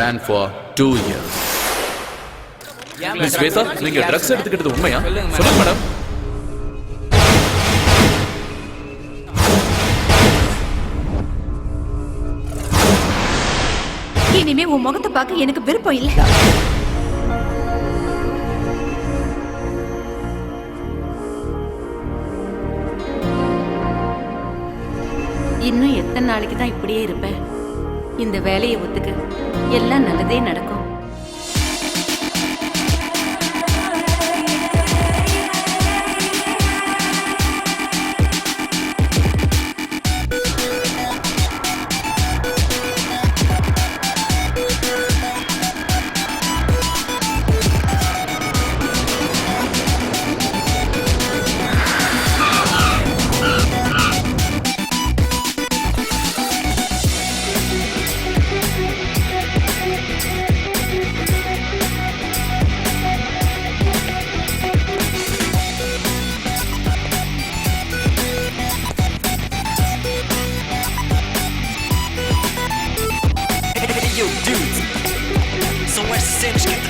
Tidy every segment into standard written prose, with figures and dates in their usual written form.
ban for 2 years. Miss Sweta, நீங்க drugs எடுத்துக்கிட்டது உண்மையா? சொல்லுங்க மேடம். இனிமே உன் முகத்தை பார்க்க எனக்கு விருப்பம் இல்ல. இன்னும் எத்தனை நாளைக்கு தான் இப்படியே இருப்பேன்? இந்த வேலையை ஒத்துக்கு, எல்லாம் நல்லதே நடக்கும்.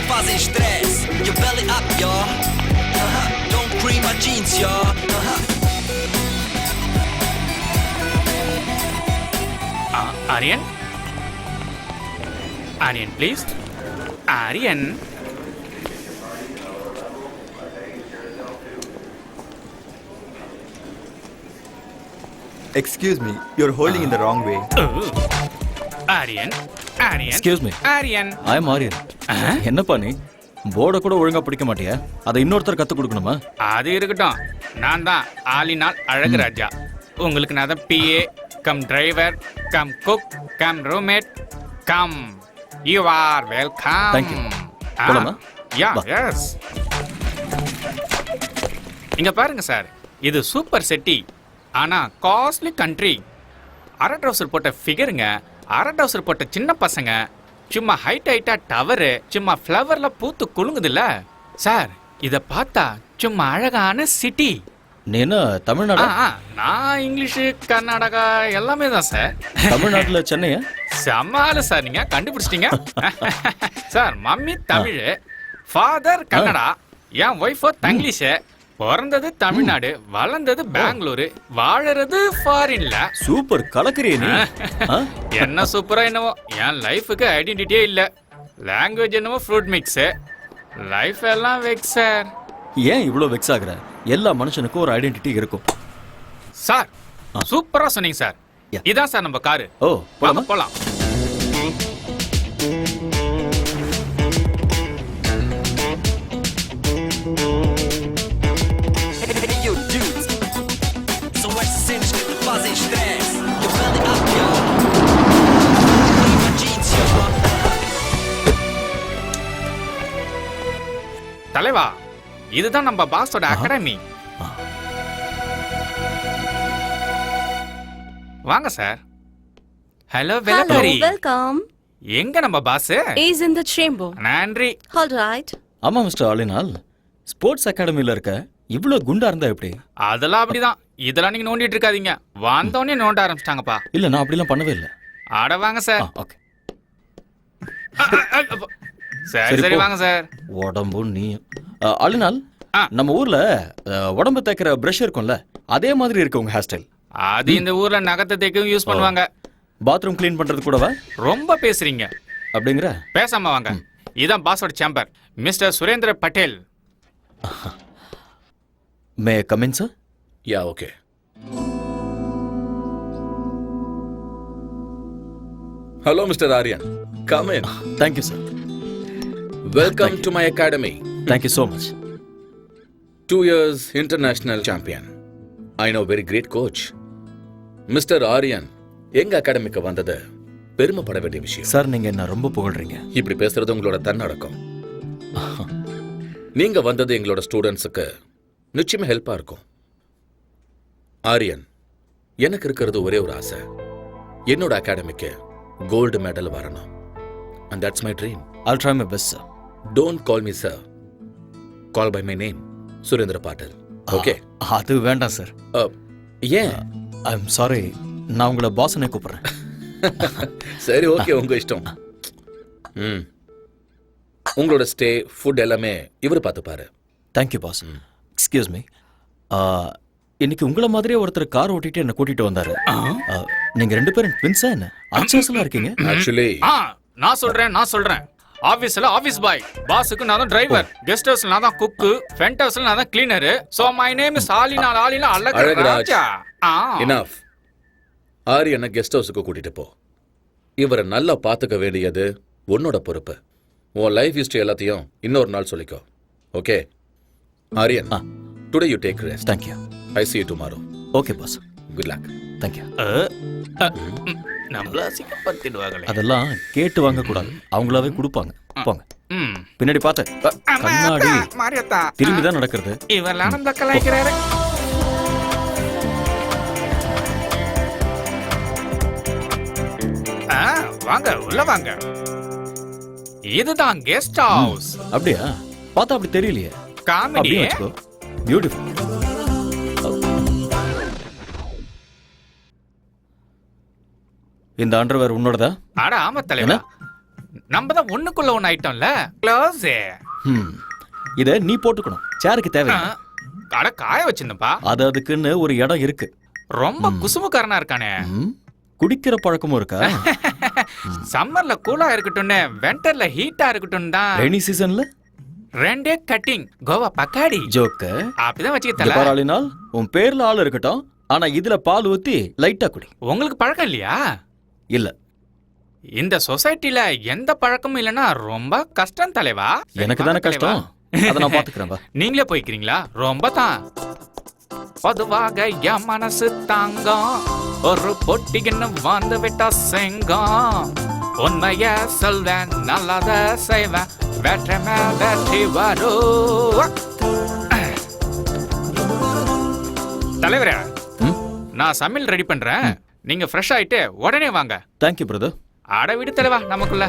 Fazem stress, your belly up, y'all. Don't cream my jeans, y'all. Aryan? Aryan, please. Aryan. Excuse me, you're holding in the wrong way. Aryan. Aryan. Excuse me. Aryan. I am Aryan. என்னப்பா நீ போர்டை கூட ஒழுங்கா பிடிக்க மாட்டியா? அதை இன்னொருத்தர் கத்து கொடுக்கணுமா? அது இருக்கட்டும். நான் தான் ஆலினால் அழகு ராஜா. உங்களுக்கு நான் தான் PA cum driver come cook come roommate come. You are welcome. Thank you. போலாமா? யா வா. எஸ். இங்க பாருங்க சார், இது சூப்பர் சிட்டி. ஆனா காஸ்ட்லி கண்ட்ரி. அரை ட்ரவுசர் போட்ட ஃபிகருங்க, அரை ட்ரவுசர் போட்ட சின்ன பசங்க, சும்மா ஹைட்டா டவரு, சும்மா ஃப்ளவர்ல பூத்து குலுங்குதுல்ல சார். இத பார்த்தா சும்மா அழகான சிட்டி. நீ என்ன தமிழ்நாடா? நான் இங்கிலீஷு கர்நாடகா எல்லாமே தான் சார். தமிழ்நாட்டுல சென்னையா? சமாளு சார், நீங்க கண்டுபிடிச்சிட்டீங்க sir. Mummy Tamil, father Kannada, என் ஒய்ஃபோ தங்கிலீஷ். பிறந்தது தமிழ்நாடு, வளர்ந்தது பெங்களூரு, வாழறது ஃபாரின்ல. சூப்பர், கலக்குறியே நீ. என்ன சூப்பரா என்னவோ, என் லைஃபுக்கு ஐடென்டிட்டியே இல்ல. லாங்குவேஜ் என்னவோ ஃப்ரூட் மிக்ஸ், லைஃப் எல்லாம் வெக்ஸ் சார். ஏன் இவ்வளவு வெக்ஸ் ஆகுற? எல்லா மனுஷனுக்கும் ஒரு ஐடென்டிட்டி இருக்கும் சார். சூப்பரா சொன்னீங்க சார். Yeah. இதான் சார் நம்ம காரு. ஓ, போலாமா? போலாம். Hey, yo, dudes. São estas cenas que te fazem stress. Your belly up, y'all. Cream my jeans, y'all. தலைவா, இதுதான் நம்ம பாஸோட அகாடமி. வாங்க சார். ஹலோ வெலக்கரி. வெல்கம். எங்க நம்ம boss? Is in the chamber. நன்றி. ஆல்ரைட். ஆமா மிஸ்டர் ஆலினால், ஸ்போர்ட்ஸ் அகாடமில இருக்க இவ்வளவு குண்டா இருந்தா எப்படி? அதெல்லாம் அப்படிதான். இதெல்லாம் நீங்க நோண்டிட்டு இருக்காதீங்க. வந்தோடனே நோண்ட ஆரம்பிச்சிட்டாங்கப்பா. இல்ல, நான் அப்படிலாம் பண்ணவே இல்லை. ஆட வாங்க சார். ஓகே. சரி சரி, வாங்க சார். உடம்பு நீ ஆலினால், நம்ம ஊர்ல உடம்பு தேய்க்கிற பிரஷ் இருக்கும்ல, அதே மாதிரி இருக்கு உங்க ஹேர் ஸ்டைல். அது இந்த ஊர்ல நகத்தை தேய்க்கவும் யூஸ் பண்ணுவாங்க. பாத்ரூம் க்ளீன் பண்றது கூடவா? ரொம்ப பேசுறீங்க. அப்படிங்கிற? பேசாம வாங்க. இதான் பாஸோட chamber, mister Surendra Patel. May come in sir? Yeah, okay. Hello mister Aryan, come in. Thank you sir. Welcome to my academy. Thank you so much. 2 years international champion. I know very great coach. Mister Aryan எங்க அகாடமிக்கு வந்தது பெருமைப்பட வேண்டிய விஷயம். Sir, நீங்க என்ன ரொம்ப புகழ்றீங்க. இப்படி பேசுறது உங்களோட தன்னடக்கம். நீங்க வந்தது எங்களோட ஸ்டூடெண்ட்ஸுக்கு நிச்சயமா ஹெல்ப்பா இருக்கும். ஆரியன், எனக்கு இருக்கிறது ஒரே ஒரு ஆசை, என்னோட அகாடமிக்கு கோல்டு மெடல் வரணும். And that's my dream. I'll try my best, sir. Don't call me sir. Call by my name, Surendra bottle. Okay? அது வேண்டாம் சார். ஏன்? I'm sorry. நான் உங்களை பாஸ்னே கூப்பிடுறேன். சரி, ஓகே, உங்க இஷ்டம். ம் உங்களோட ஸ்டே ஃபுட் எல்லாமே இவர் பார்த்துப்பாரு. Thank you boss. எக்ஸ்கியூஸ் மீ, இன்னைக்கு உங்கள மாதிரியே ஒருத்தர் கார் ஓட்டிட்டு என்ன கூட்டிட்டு வந்தாரு. நீங்க 2 பேரும் ட்வின்ஸா என்ன? அன்சோசலா இருக்கீங்க. ஆக்சுவலி நான் சொல்றேன். ஆபீஸ்ல ஆபீஸ் பாய், பாஸுக்கு நான் தான் டிரைவர், கெஸ்ட் ஹவுஸ்ல நான் தான் குக்கு, ஃப்ரண்ட் ஹவுஸ்ல நான் தான் cleaner. So my name is Alina Alagaraj. Alagaraja. Enough. ஆரியனை கெஸ்ட் ஹவுஸுக்கு கூட்டிட்டு போ. இவரை நல்லா பார்த்துக்க வேண்டியது உன்னோட பொறுப்பு. உன் லைஃப் ஹிஸ்டரி எல்லாத்தையும் இன்னொரு நாள் சொல்லிக்கோ. Okay Aryan, today you take rest. Thank you. I see you tomorrow. Okay boss. Good luck. Thank you. நம்மள அசிங்கப்படுத்திடுவாங்களே. அதெல்லாம் கேட்டு வாங்க கூடாது, அவங்களாவே கொடுப்பாங்க. போங்க. ம். பின்னாடி பார்த்து. கண்ணாடி மாரியத்தா திரும்பி தான் நடக்கிறது. இவெல்லாம் நம்ம கலாய்க்கிறாரு. வாங்க உள்ள வாங்க. இதுதான் கெஸ்ட் ஹவுஸ். அப்படியா? பார்த்தா அப்படி தெரியலையே. காமெடி. அப்படியே வச்சுக்கோ. பியூட்டிஃபுல். இந்த அண்டர்வேர் உன்னோடதா? அட ஆமா தலைவா, நம்ம தான் ஒண்ணுக்குள்ள ஒண்ணு ஐட்டம்ல. க்ளோஸ். இத நீ போட்டுக்கணும், சேருக்கு தேவை. அட காய வச்சிருந்தப்பா. அதுக்குன்னு ஒரு இடம் இருக்கு. ரொம்ப குசுமுக்காரனா இருக்கானே. குடிக்கிற பழக்கமும் இருக்கா? சம்மர்ல கூலா இருக்கட்டும்னு, விண்டர்ல ஹீட்டா இருக்கட்டும் தான். ரெய்னி சீசன்ல 2 கட்டிங் கோவா பக்காடி ஜோக்க அப்படிதான் வச்சுக்கிட்டல. பாராளினால் உன் பேர்ல ஆள் இருக்கட்டும், ஆனா இதுல பால் ஊத்தி லைட்டா குடி. உங்களுக்கு பழக்கம் இல்லையா? இல்ல, இந்த சொசைட்டில எந்த பழக்கமும் இல்லனா ரொம்ப கஷ்டம் தலைவா. எனக்கு தானே கஷ்டம். அத நான் பாத்துக்கறேன். நீங்களே போய்க்கிறீங்களா? ரொம்ப தான். பொதுவாக என் மனசு தாங்கம், ஒரு பொட்டின்னு வந்து விட்டா செங்கம். உண்மைய சொல்வேன், நல்லத செய்வேன், வெற்றி மேல் வெற்றி வரும். தலைவரே, நான் சமையல் ரெடி பண்றேன். நீங்க ஃப்ரெஷ் ஆயிட்டு உடனே வாங்க. Thank you brother. அட விடு தலைவா, நமக்குள்ள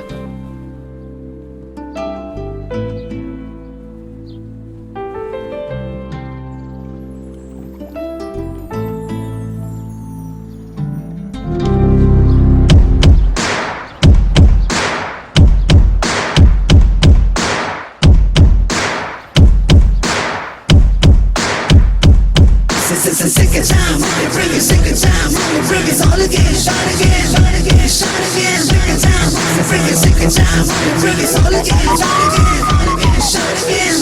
Second time, bring it second time, bring it all again, shot again, shot again, shot again, second time, bring it second time, bring it all again, shot again, shot again,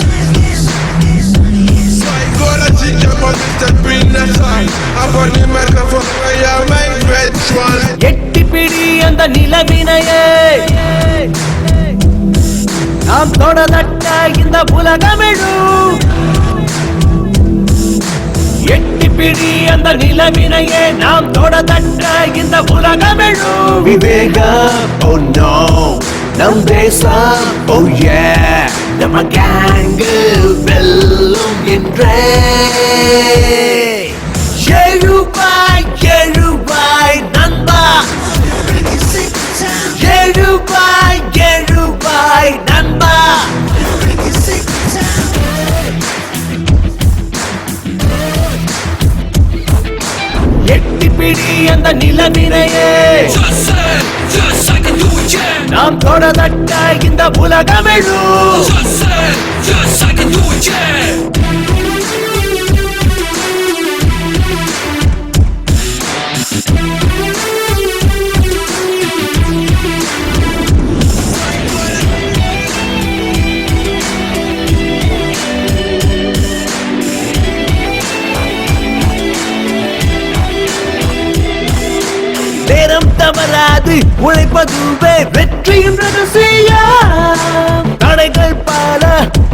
எட்டிப்பிடி அந்த நிலவினையே நாம் தொடதட்ட இந்த உலகமெழும். எட்டிப்பிடி அந்த நிலவினையே நாம் தொடதட்ட இந்த உலகமெழும். விவேகம், oh no, நம் தேசம், oh yeah, நம்ம gang வெல்லும் என்றே. எழுவாய் எழுவாய் நண்பா, எழுவாய் எழுவாய் நண்பா. எட்டிப்பிடி அந்த நிலவினையே நாம் தொடதட்ட இந்த உலகமெழும். நேரம் தவறாது உழைப்பதுவே வெற்றியின் ரகசியம். தடைகள் பல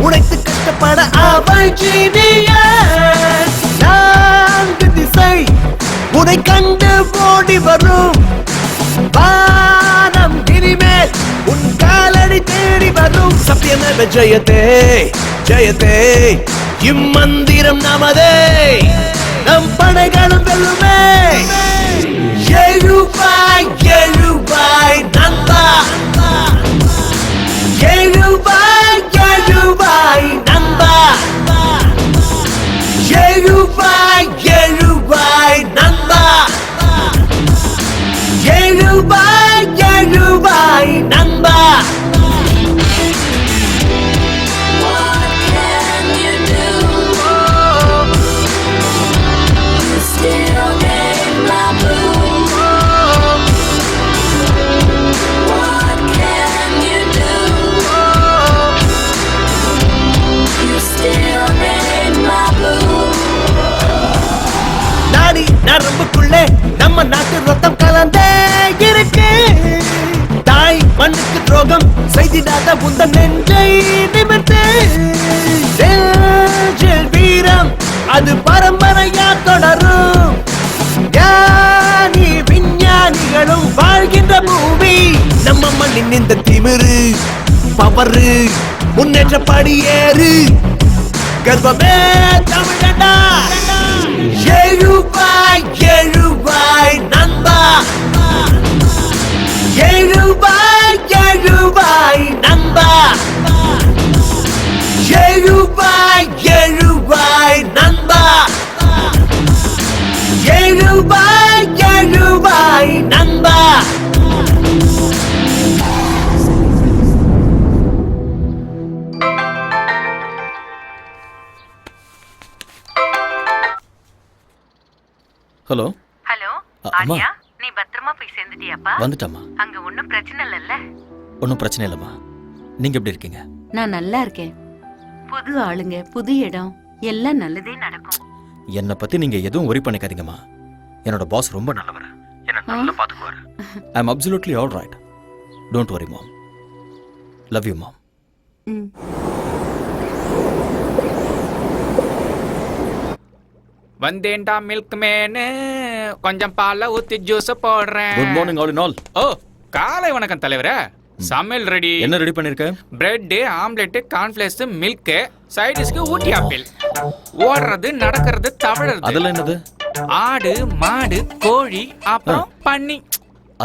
உழைத்து கஷ்டப்பட அவள் ஜீனியஸ். 4 திசை உனை கண்டு ஓடி வரும். வானம் இனிமேல் உன் காலடி தேடி வரும். சத்தியமேவ ஜெயதே ஜெயதே, இம்மந்திரம் நமதே, நம் படைகளும் வெல்லுமே. எழுவாய் எழுவாய் நண்பா, எழுவாய் எழுவாய் நண்பா, எழுவாய் எழுவாய் நண்பா, எழுவாய் எழுவாய் நண்பா. நம்ம நாட்டு ரத்தம் கலந்தே இருக்கு. தாய் மண்ணுக்கு துரோகம் செய்திடாத உந்த நெஞ்சை நிமிர்த்து. நெஞ்சில் வீரம் அது பரம்பரையா தொடரும். ஞானி விஞ்ஞானிகளும் வாழ்கின்ற பூமி நம்ம மண்ணின் இந்த திமிரு பவரு முன்னேற்ற படியேறு. கர்ப்பமே தமிழடா. எழுவாய் எழுவாய் நண்பா, எழுவாய் எழுவாய் நண்பா, எழுவாய் எழுவாய் நண்பா, எழுவாய் எழுவாய் நண்பா. ஹலோ ஹலோ அம்மா. ஆரியா, நீ பத்திரமா போய் சேர்ந்துட்டியாப்பா? வந்துட்டம்மா. அங்க ஒண்ணும் பிரச்சனை இல்லல்ல? ஒன்றும் பிரச்சனை இல்லைம்மா. நீங்க எப்படி இருக்கீங்க? நான் நல்லா இருக்கேன். புது ஆளுங்க, புது இடம், எல்லாம் நல்லதே நடக்கும். என்னை பத்தி நீங்க எதுவும் worry பண்ணிக்காதீங்கம்மா. என்னோட பாஸ் ரொம்ப நல்லவர். என்ன நல்லா பாத்துக்குவாரு. I am absolutely all right. Don't worry mom. Love you மாம். ம். வந்தேன்டா மில்க் மேனு, கொஞ்சம் பாலை ஊத்தி ஜூஸ் போடுறேன். Good morning all in all. Oh, காலை வணக்கம் தலைவரே. சமையல் ரெடி. என்ன ரெடி பண்ணிருக்க? பிரெட், ஆம்லெட், கார்ன்ஃபிளேக்ஸ், மில்க், சைடிஷ்க்கு ஊட்டி ஆப்பிள். ஓடுறது, நடக்கிறது, தவழறது. அதெல்லாம் என்னது? ஆடு, மாடு, கோழி, அப்புறம் பன்னி.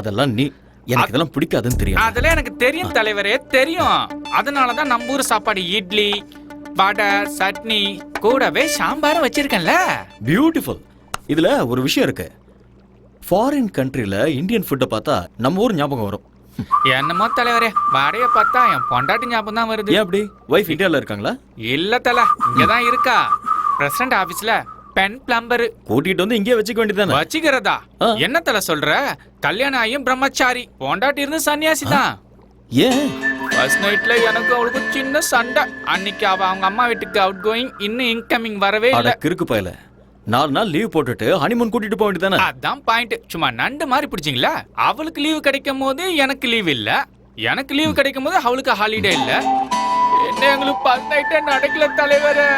அதெல்லாம் நீ எனக்கு இதெல்லாம் பிடிக்காதுன்னு தெரியும். அதெல்லாம் எனக்கு தெரியும் தலைவரே, தெரியும். அதனாலதான் நம்ம ஊர் சாப்பாடு இட்லி, வடை, சட்னி, கூடவே சாம்பாரும் வச்சிருக்கேன்ல. பியூட்டிஃபுல். இதுல ஒரு விஷயம் இருக்கு. ஃபாரின் கண்ட்ரில இந்தியன் ஃபுட்டை பார்த்தா நம்ம ஊர் ஞாபகம் வரும். என்னமோ தலைவரே, வடைய பார்த்தா என் பொண்டாட்டி ஞாபகம் தான் வருது. ஏன் அப்படி? வைஃப் இந்தியால இருக்காங்களா? இல்ல தல, இங்கதான் இருக்கா. பிரசிடண்ட் ஆபீஸ்ல பென் பிளம்பர். கூட்டிட்டு வந்து இங்கே வச்சுக்க வேண்டியதானே? வச்சுக்கிறதா? என்ன தல சொல்ற? கல்யாணம் ஆகியும் பிரம்மச்சாரி, பொண்டாட்டி இருந்து சன்னியாசி தான். ஏன்? ஃபர்ஸ்ட் நைட்ல எனக்கு அவளுக்கு சின்ன சண்டை. அன்னைக்கு அவ அவங்க அம்மா வீட்டுக்கு அவுட் கோயிங், இன்னும் இன்கமிங் வரவே இல்ல. கிறுக்கு பயல. 4 நாள் லீவ் போட்டுட்டு ஹனிமூன் கூட்டிட்டு போக வேண்டியதானே? அதான் பாயிண்ட். சும்மா நண்டு மாதிரி பிடிச்சிங்களா? அவளுக்கு லீவு கிடைக்கும் போது எனக்கு லீவ் இல்ல, எனக்கு லீவு கிடைக்கும் போது அவளுக்கு ஹாலிடே இல்ல. என்ன எங்களுக்கு ஃபர்ஸ்ட் நைட்டே நடக்கல தலைவரே.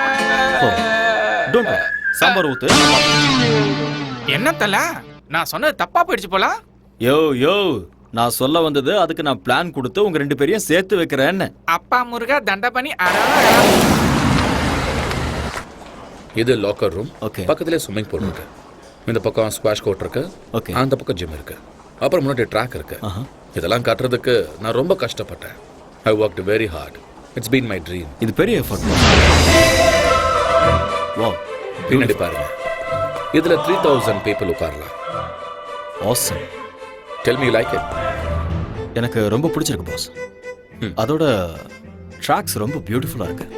Don't worry. சாம்பார் ஊத்து. என்ன தல, நான் சொன்னது தப்பா போயிடுச்சு போல. யோ யோ, நான் சொல்ல வந்தது அதுக்கு நான் பிளான் கொடுத்து உங்க 2 பேரையும் சேர்த்து வைக்கிறேன்னு. அப்பா முருகா தண்டபனி. இது லாக்கர் ரூம். Okay. பக்கத்துலேயே ஸ்விம்மிங் பூல் இருக்கு. இந்த பக்கம் ஸ்குவாஷ் கோர்ட் இருக்கு. Okay. அந்த பக்கம் ஜிம் இருக்கு. அப்புறம் முன்னாடி ட்ராக் இருக்கு. இதெல்லாம் காட்டுறதுக்கு நான் ரொம்ப கஷ்டப்பட்டேன். ஐ worked very hard. It's been my dream. இது பெரிய எஃபர்ட். வாவ். பின்னாடி பாருங்க. இதுல 3000 people உட்காரலாம். Awesome. Tell me like it. எனக்கு ரொம்ப பிடிச்சிருக்கு பாஸ். அதோட ட்ராக்ஸ் ரொம்ப பியூட்டிஃபுல்லா இருக்கு.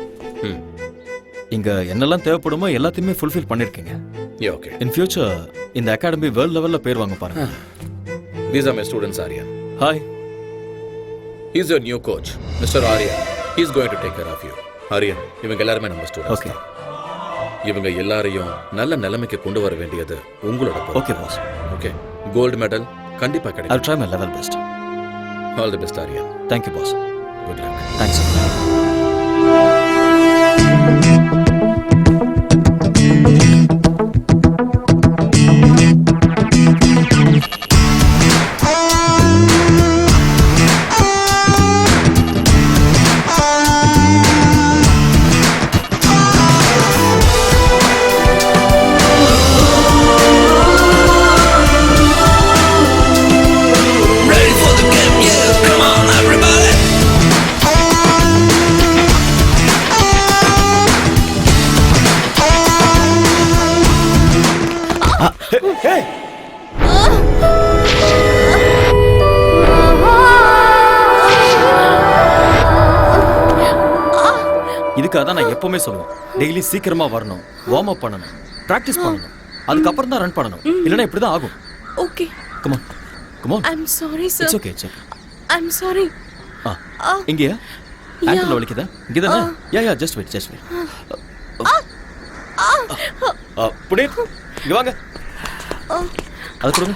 இங்க என்னெல்லாம் தேவைப்படுமோ எல்லாத்தையுமே ஃபுல்ஃபில் பண்ணிருக்கீங்க. Yeah, okay. இன் ஃபியூச்சர் இந்த அகாடமி வேர்ல்ட் லெவல்ல பேர் வாங்க பாருங்க. These are my students, Aryan. Hi. He's your new coach, Mr. Aryan. He's going to take care of you. Aryan, இவங்க எல்லாரும் நம்ம ஸ்டூடண்ட்ஸ். ஓகே. இவங்க எல்லாரையும் நல்ல நிலைமைக்கு கொண்டு வர வேண்டியது உங்களோட பொறுப்பு. Okay boss. Okay. Gold medal கண்டிப்பா I'll கிடைக்கும். try my level best. All the best, Aryan. Thank you boss. Good luck. Thanks. Ready for the game, yeah, come on everybody. இதுக்காக தான் நான் எப்பவுமே சொல்லுவேன், டெய்லி சீக்கிரமா வரணும், வார்ம் அப் பண்ணணும், பிராக்டிஸ் பண்ணணும், அதுக்கப்புறம் தான் ரன் பண்ணணும். இல்லைன்னா இப்படி தான் ஆகும். Okay. Come on. Come on. I'm sorry It's sir. okay, it's okay. I'm sorry. இங்கயா? ஆங்கிள் வலிக்குதா? இங்க தானே? யா just wait. புனீத், இங்க வாங்க. அது கொடுங்க.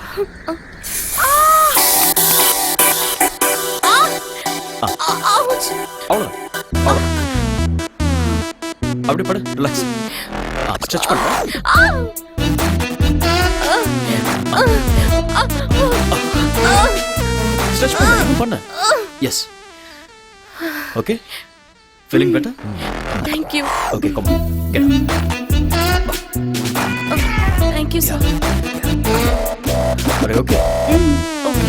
அவ்வளோ அப்படி படு, ரிலாக்ஸ். ஸ்ட்ரெச் பண்ணு. ஸ்ட்ரெச் பண்ணு. Yes. Okay. Feeling better? Thank you. Okay, come on. Get up. Thank you, sir. Are you okay? Okay.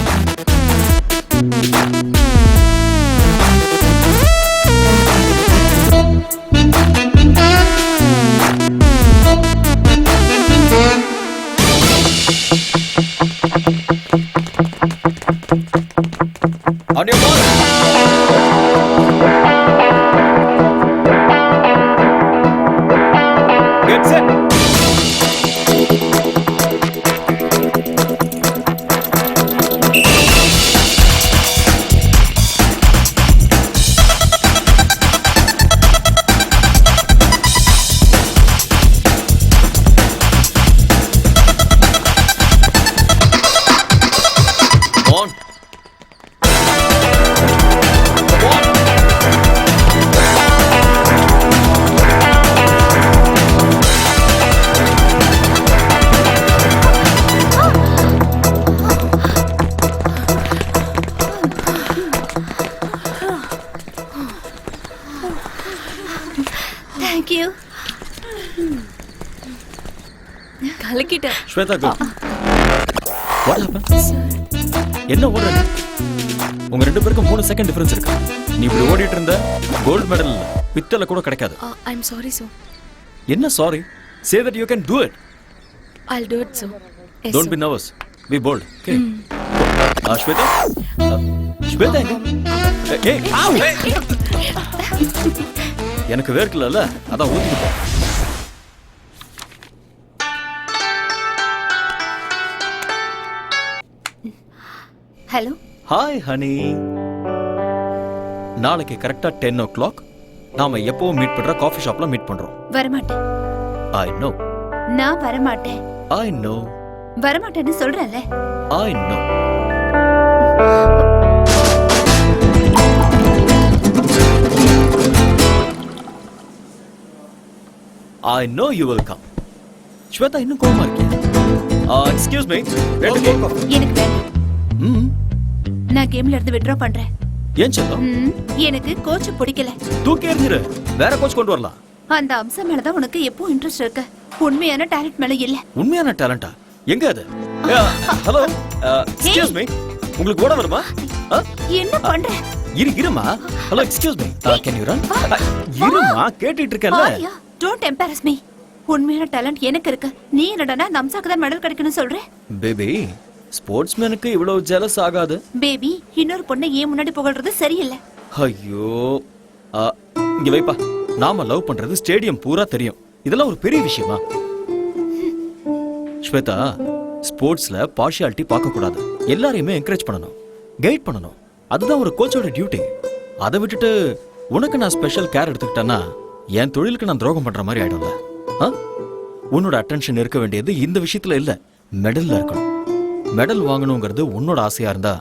On your mark. Get set. On. Thank you. கலக்கிட்டேன். Shweta, good. What happened? என்ன ஓடுற நீ? உங்க ரெண்டு பேருக்கும் 3 second difference இருக்கு. நீ இப்படி ஓடிட்டு இருந்த கோல்ட் மெடல் பித்தளை கூட கிடைக்காது. I'm sorry, sir. என்ன sorry? Say that you can do it. I'll do it, sir. Yes, Don't sir. be nervous. Be bold. Okay. Shweta? Shweta எங்க? ஏய், ஆவ்! எனக்கு வேர்க்கலல்ல, அதான் ஊத்திட்டேன். Hello. Hi honey. நாளைக்கு கரெக்டா 10 o'clock நாம எப்பவும் மீட் பண்ற காஃபி ஷாப்ல மீட் பண்றோம். வரமாட்டேன். I know. நான் வரமாட்டேன். I know. வரமாட்டேன்னு சொல்றேன்ல. I know. I know you will come. Shweta இன்னும் கோவமா இருக்கியா? Excuse me. ரெண்டு கோல் காஃபி. எனக்கு வேண்டாம். நான் கேம்ல இருந்து வித்ட்ரா பண்றேன். ஏன் செல்லம்? எனக்கு கோச் பிடிக்கல. தூக்கி எறிஞ்சிரு. வேற கோச் கொண்டு வரலாம். அந்த அம்சம் மேல தான் உனக்கு எப்போ இன்ட்ரெஸ்ட் இருக்கு. உண்மையான டாலன்ட் மேல இல்ல. உண்மையான டாலண்டா? எங்க அது? ஹலோ. Excuse me. உங்களுக்கு ஓட வருமா? என்ன பண்ற? இருமா. Hello, excuse me. Can you run? இருமா, கேட்டிட்டு இருக்கேன்ல. Don't embarrass me. உண்மையான டாலன்ட் எனக்கு இருக்கு. நீ என்னடா நம்சாக்கு தான் மெடல் கிடைக்கணும் சொல்ற? பேபி, ஸ்போர்ட்ஸ்மேனுக்கு இவ்வளவு ஜெலஸ் ஆகாது. பேபி, இன்னொரு பொண்ணை ஏன் முன்னாடி புகழ்றது சரியில்லை. ஐயோ, இங்க வைப்பா. நாம லவ் பண்றது ஸ்டேடியம் பூரா தெரியும். இதெல்லாம் ஒரு பெரிய விஷயமா? ஸ்வேதா, ஸ்போர்ட்ஸ்ல பார்ஷியாலிட்டி பார்க்க கூடாது. எல்லாரையுமே என்கரேஜ் பண்ணணும், கைட் பண்ணணும். அதுதான் ஒரு கோச்சோட டியூட்டி. அதை விட்டுட்டு உனக்கு நான் ஸ்பெஷல் கேர் எடுத்துக்கிட்டேன்னா என் தொழிலுக்கு நான் துரோகம் பண்ற மாதிரி ஆயிடும்ல. உன்னோட அட்டென்ஷன் இருக்க வேண்டியது இந்த விஷயத்துல இல்ல, மெடல்ல இருக்கணும். மெடல் வாங்கணுங்கிறது உன்னோட ஆசையா இருந்தா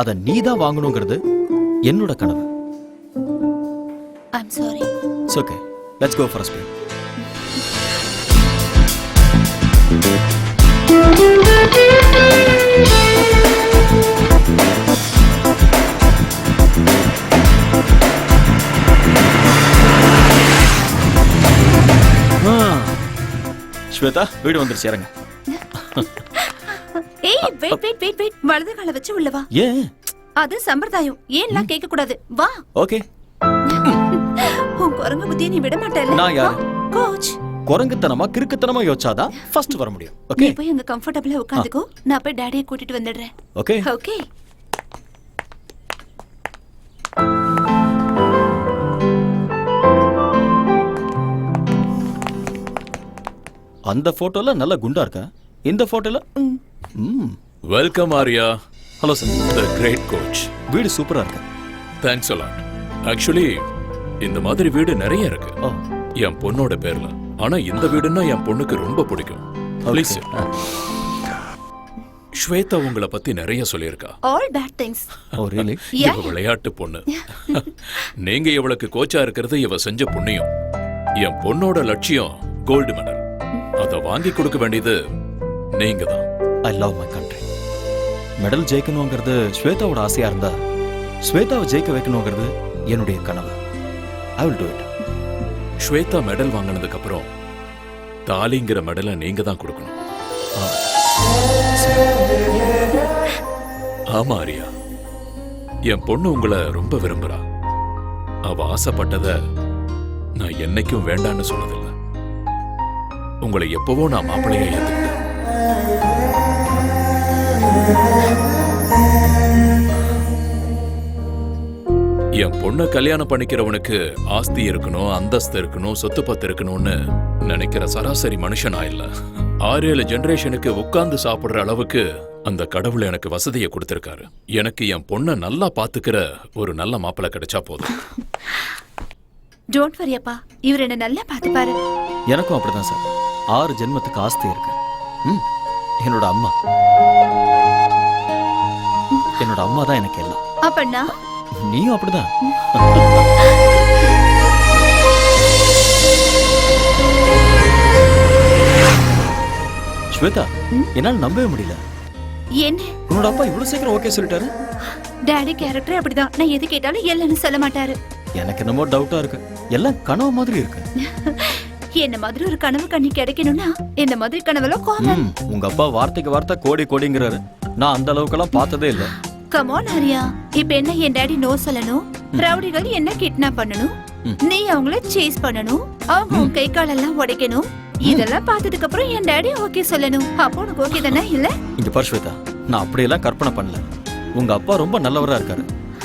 அதை நீ தான் வாங்கணுங்கிறது என்னோட கனவு. I'm sorry. It's okay. Let's go for a spin. Shweta, வீடு வந்துருச்சு, இறங்க. ஏய், வெயிட். வலது காலை வச்சு உள்ள வா. ஏன்? அது சம்பிரதாயம். ஏன்லாம் கேட்க கூடாது. வா. ஓகே. உன் குரங்கு புத்தியை நீ விட மாட்டேல்ல? நான் யாரு? கோச். குரங்குத்தனமா கிறுக்குத்தனமா யோசிச்சாதான் ஃபர்ஸ்ட் வர முடியும். நீ ஓகே. போய் அங்க கம்ஃபர்ட்டபிளா உட்கார்ந்துக்கோ. நான் போய் டாடியை கூட்டிட்டு வந்துடுறேன். ஓகே. ஓகே. அந்த போட்டோல நல்ல குண்டா இருக்கா. இந்த போட்டோல welcome Arya. Hello sir. The great coach. வீடு சூப்பரா இருக்கு. Thanks a lot. ஆக்சுவலி இந்த மாதிரி வீடு நிறைய இருக்கு ஓ, என் பொண்ணோட பேர்ல. ஆனா இந்த வீடுன்னா என் பொண்ணுக்கு ரொம்ப பிடிக்கும். ப்ளீஸ். ஸ்வேதா உங்களை பத்தி நிறைய சொல்லியிருக்கா. All bad things. Oh really? Yeah இவ விளையாட்டு பொண்ணு. நீங்க இவளுக்கு கோச்சா இருக்கிறது இவ செஞ்ச புண்ணியம். என் பொண்ணோட லட்சியம் கோல்டு மெடல். அத வாங்கி கொடுக்க வேண்டியது நீங்க தான். I love my country. Medal ஜெயிக்கணுங்கிறது ஸ்வேதாவோட ஆசையா இருந்தா ஸ்வேதாவை ஜெயிக்க வைக்கணுங்கிறது என்னுடைய கனவு. I will do it. Swetha medal வாங்கினதுக்கு அப்புறம் தாலிங்கிற மெடலை நீங்க தான் கொடுக்கணும். ஆமா ஆரியா, என் பொண்ணு உங்களை ரொம்ப விரும்புறா. அவ ஆசைப்பட்டத நான் என்னைக்கும் வேண்டான்னு சொன்னதில்லை. உங்களை எப்பவோ நான் மாப்பிள்ளையா ஏத்துக்கிட்டேன். என் பொண்ணை கல்யாணம் பண்ணிக்கிறவனுக்கு ஆஸ்தி இருக்கணும், அந்தஸ்து இருக்கணும், சொத்து பத்து இருக்கணும்னு நினைக்கிற சராசரி மனுஷனா இல்ல. 6-7 ஜெனரேஷனுக்கு உட்கார்ந்து சாப்பிடுற அளவுக்கு அந்த கடவுள் எனக்கு வசதியை கொடுத்திருக்காரு. எனக்கு என் பொண்ணை நல்லா பாத்துக்கிற ஒரு நல்ல மாப்பிள்ளை கிடைச்சா போதும். டோன்ட் வரி அப்பா, இவர் என்ன நல்லா பாத்துப்பாரு. எனக்கும் அப்படிதான் சார். 6 ஜென்மத்துக்கு ஆஸ்தி இருக்கு. என்னோட அம்மா தான் எனக்கு எல்லாம். அப்பண்ணா நீயும் அப்படிதான். ஸ்வேதா, என்னால நம்பவே முடியல. என்ன உன்னோட அப்பா இவ்வளவு சீக்கிரம் ஓகே சொல்லிட்டாரு? டாடி கேரக்டர் அப்படிதான். நான் எது கேட்டாலும் இல்லன்னு சொல்ல மாட்டாரு. எனக்கு என்னமோ டவுட்டா இருக்கு. எல்லாம் கனவு மாதிரி இருக்கு. என்ன மாதிரி ஒரு கனவு கண்ணி கிடைக்கணும்னா இந்த மாதிரி கனவுல காமன். உங்க அப்பா வார்த்தைக்கு வார்த்தை கோடி கோடிங்கிறாரு. நான் அந்த அளவுக்கெல்லாம் பார்த்ததே இல்ல. கம் ஆன் ஆரியா, இப்ப என்ன என் டாடி நோ சொல்லணும், ரவுடிகள் என்ன கிட்னாப் பண்ணணும், நீ அவங்கள சேஸ் பண்ணணும், அவங்க உன் கை காலெல்லாம் உடைக்கணும். இதெல்லாம் பார்த்ததுக்கு அப்புறம் என் டாடி ஓகே சொல்லணும். அப்போ உனக்கு ஓகே தானே? இல்ல இங்க பாரு ஸ்வேதா, நான் அப்படியெல்லாம் கற்பனை பண்ணல. உங்க அப்பா ரொம்ப நல்லவரா இருக்காரு.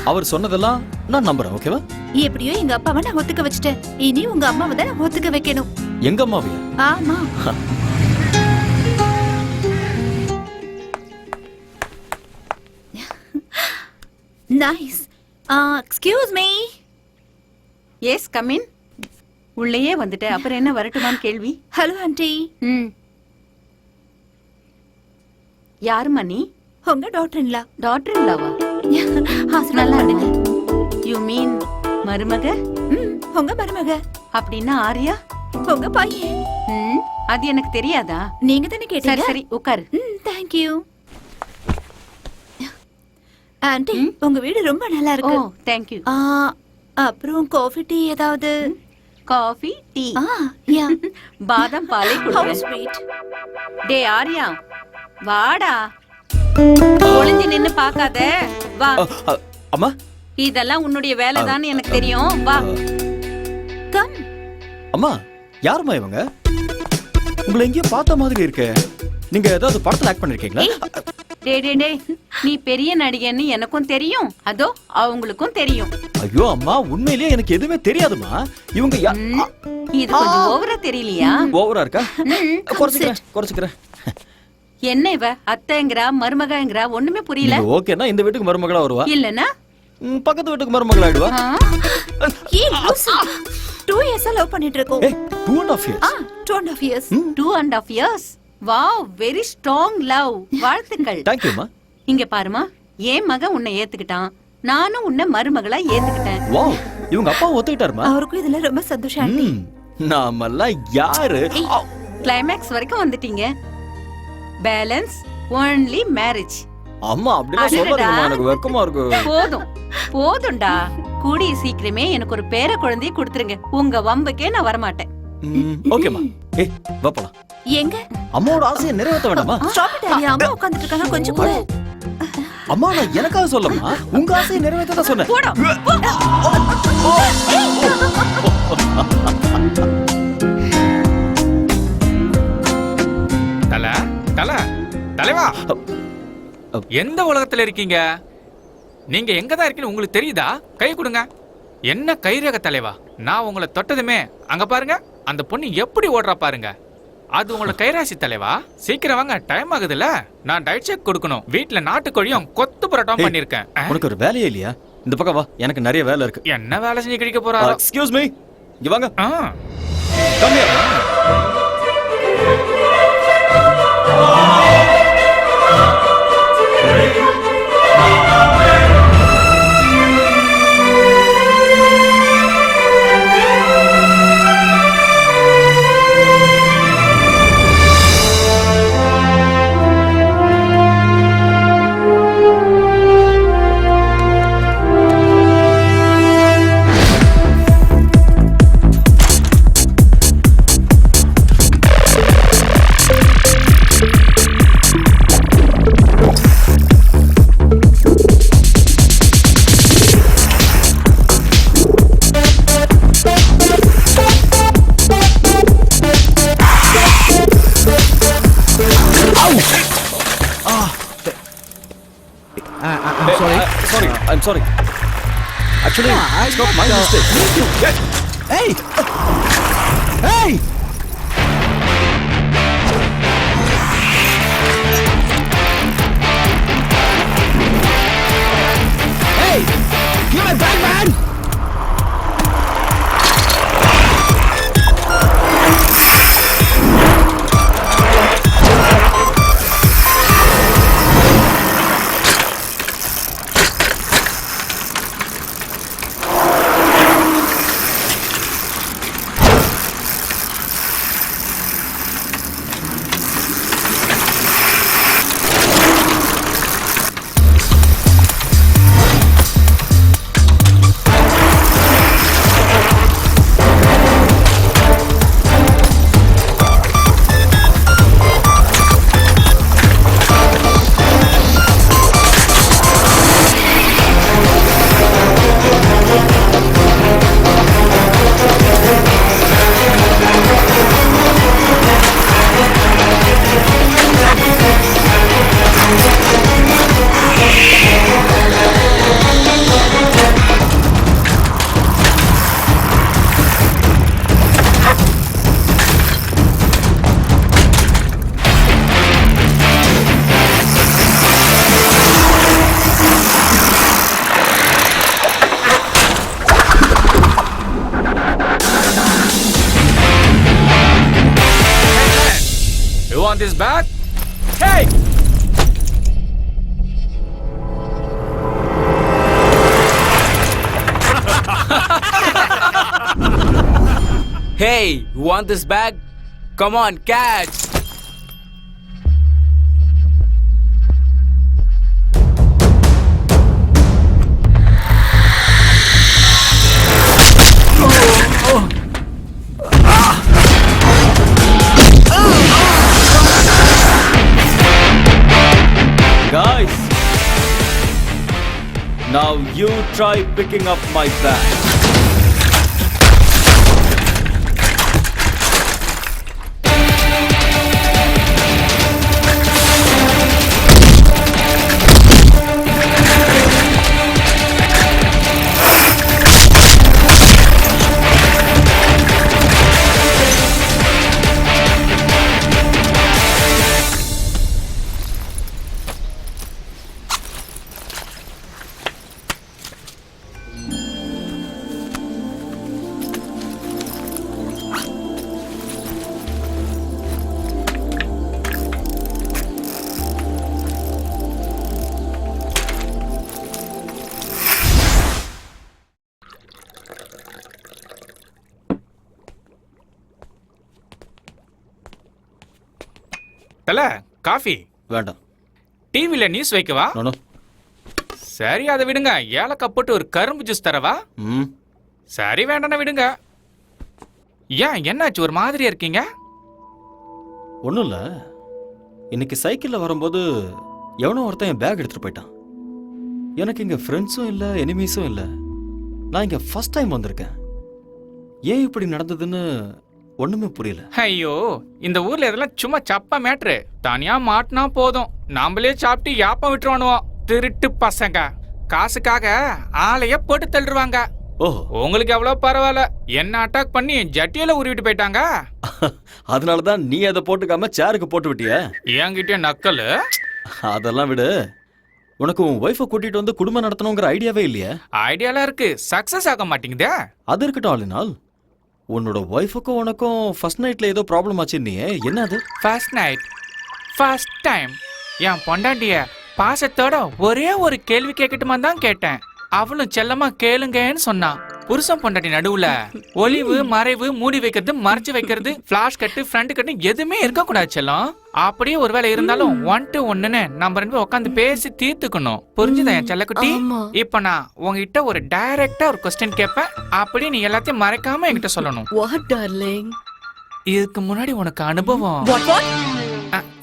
அவர் சொன்னதெல்லாம் நான் நம்புறேன். ஓகேவா? எப்படியோ எங்க அப்பாவை நான் ஒத்துக்க வச்சுட்டேன். இனி உங்க அம்மாவை தான் நான் ஒத்துக்க வைக்கணும். எங்க அம்மாவையா? ஆமா. Nice. Excuse me. Yes come in. உள்ளேயே வந்துட்ட, அப்புறம் என்ன வரட்டுமான்னு கேள்வி? Hello aunty. யாருமா நீ? உங்க டாக்டர்ங்களா? டாக்டர் இல்லாவா? நல்லா இருங்க. யூ மீன் மருமக? உங்க மருமக. அப்படின்னா ஆரியா உங்க பையன். அது எனக்கு தெரியாதா? நீங்க தானே கேட்டீங்க. சரி உட்காரு. Thank you. ஆண்டி, உங்க வீடு ரொம்ப நல்லா இருக்கு. Oh thank you. அப்புறம் காஃபி டீ ஏதாவது? Coffee tea? யா. பாதாம் பாலை How குடிங்க. sweet. டே ஆரியா வாடா. ஒளிஞ்சு நின்னு பாக்காத, வா. அம்மா, இதெல்லாம் உன்னுடைய வேலைதான் எனக்கு தெரியும், வா. கம். அம்மா, யாருமா இவங்க? உங்களை எங்கேயோ பார்த்த மாதிரி இருக்கே. நீங்க ஏதாவது படத்துல ஆக்ட் பண்ணிருக்கீங்களா? டே டே டே, நீ பெரிய நடிகன்னு எனக்கும் தெரியும், அதோ அவங்களுக்கும் தெரியும். ஐயோ அம்மா, உண்மையிலேயே எனக்கு எதுவுமே தெரியாதுமா. இவங்க இது கொஞ்சம் ஓவரா தெரியலையா? ஓவரா இருக்கா? குறைச்சுக்கிறேன். என்ன இவ அத்தைங்கிறா மருமகங்கிறா, ஒண்ணுமே புரியல. ஓகேனா இந்த வீட்டுக்கு மருமகளா வருவா, இல்லனா பக்கத்து வீட்டுக்கு மருமகளா ஆயிடுவா. ஏய் லூசு, 2 years லவ் பண்ணிட்டு இருக்கோம். 2.5 years. 2.5 years. 2.5 years. Wow, very strong love. வாழ்த்துக்கள். Thank you மா. இங்க பாருமா, என் மகன் உன்னை ஏத்துக்கிட்டான், நானும் உன்னை மருமகளா ஏத்துக்கிட்டேன். வாவ், இவங்க அப்பா ஒத்துக்கிட்டாருமா? அவருக்கும் இதுல ரொம்ப சந்தோஷம் ஆண்டி. நாமெல்லாம் யாரு? கிளைமேக்ஸ் வரைக்கும் வந்துட்டீங்க. Balance only marriage. அம்மா அப்படிலாம் சொல்லாதீங்கமா, எனக்கு வெக்கமா இருக்கு. போதும்டா. கூடிய சீக்கிரமே எனக்கு ஒரு பேர குழந்தையை கொடுத்துருங்க. உங்க வம்புக்கே நான் வரமாட்டேன். ஓகேமா. ஏய் வா போலாம். எங்க? அம்மாவோட ஆசையை நிறைவேற்ற வேண்டாமா? ஸ்டாப் இட் ஆரியா, அம்மா உட்கார்ந்துட்டு இருக்காங்க, கொஞ்சம் கூட. அம்மா நான் எனக்காக சொல்லமா, உங்க ஆசையை நிறைவேற்ற தான் சொன்னேன். போடா. தலைவா, எந்த உலகத்துல இருக்கீங்க? நீங்க எங்க தான் இருக்கீங்க உங்களுக்கு தெரியுதா? கை கொடுங்க. என்ன கைரேக தலைவா, நான் உங்களை தொட்டதுமே அங்க பாருங்க, அந்த பொண்ணு எப்படி ஓடுறா பாருங்க. அது உங்களோட கைராசி தலைவா. சீக்கிரம் வாங்க, டைம் ஆகுதுல்ல. நான் டயட் செக் கொடுக்கணும். வீட்டுல நாட்டுக்கோழியும் கொத்து புரோட்டாவும் பண்ணிருக்கேன். உனக்கு ஒரு வேலையே இல்லையா? இந்த பக்கம் வா, எனக்கு நிறைய வேலை இருக்கு. என்ன வேலை செஞ்சு கிடைக்க போறாரோ? எக்ஸ்கியூஸ் மீ, இங்க வாங்க. Come here. sorry. Actually, it's not my mistake. Hey! Hey! Hey! Give me back, man! You want this back? Hey! Hey, you want this bag? Come on, catch! Guys, now you try picking up my bag. தல coffee வேண்டாம். டிவில news வைக்கவா? No. சரி அதை விடுங்க. ஏலக்காய் போட்டு ஒரு கரும்பு ஜூஸ் தரவா? ம். சரி வேண்டாம் விடுங்க. ஏன் என்னாச்சு ஒரு மாதிரியா இருக்கீங்க? ஒன்றும் இல்லை. இன்னைக்கு சைக்கிளில் வரும்போது எவனோ ஒருத்தன் என் பேக் எடுத்துகிட்டு போயிட்டான். எனக்கு இங்கே ஃப்ரெண்ட்ஸும் இல்லை, எனிமீஸும் இல்லை. நான் இங்கே ஃபர்ஸ்ட் டைம் வந்திருக்கேன். ஏன் இப்படி நடந்ததுன்னு ஒன்றுமே புரியல. ஐயோ, இந்த ஊர்ல இதெல்லாம் சும்மா சப்ப மேட்ரு. தனியா மாட்டினா போதும், நாமளே சாப்பிட்டு யாப்பம் விட்டுருவானுவோம். திருட்டு பசங்க காசுக்காக ஆளைய போட்டு தள்ளுவாங்க. ஓஹோ, உங்களுக்கு எவ்வளவு பரவாயில்ல. என்ன அட்டாக் பண்ணி ஜட்டியில உருவிட்டு போயிட்டாங்க. அதனால தான் நீ அதை போட்டுக்காம சேருக்கு போட்டு விட்டிய. என்கிட்ட நக்கல். அதெல்லாம் விடு. உனக்கு உன் ஒய்ஃபை கூட்டிட்டு வந்து குடும்பம் நடத்தணுங்கிற ஐடியாவே இல்லையா? ஐடியாலாம் இருக்கு, சக்சஸ் ஆக மாட்டேங்குதே. அது இருக்கட்டும் ஆளுநாள். உன்னோட ஒய்ஃபுக்கும் உனக்கும் ஃபர்ஸ்ட் நைட்ல ஏதோ ப்ராப்ளம் ஆச்சுன்னியே, என்ன அது? ஃபர்ஸ்ட் நைட், ஃபர்ஸ்ட் டைம் என் பொண்டாட்டிய பாசத்தோட ஒரே ஒரு கேள்வி கேட்கட்டுமா தான் கேட்டேன். அவளும் செல்லமா கேளுங்கன்னு சொன்னான். புருஷன் பொண்டாட்டி நடுவுல ஒளிவு மறைவு, மூடி வைக்கிறது, மறைச்சு வைக்கிறது, பிளாஷ் கட்டு, ஃப்ரண்ட் கட்டு எதுவுமே இருக்க கூடாது செல்லம். அப்படியே ஒருவேளை இருந்தாலும் 1 to 1ன்னு நம்ம 2 பேரும் உட்காந்து பேசி தீர்த்துக்கணும். புரிஞ்சுதா என் செல்லக்குட்டி? இப்ப நான் உங்ககிட்ட ஒரு டைரக்டா ஒரு கொஸ்டின் கேட்பேன். அப்படியே நீ எல்லாத்தையும் மறைக்காம என்கிட்ட சொல்லணும். What darling? இதுக்கு முன்னாடி உனக்கு அனுபவம்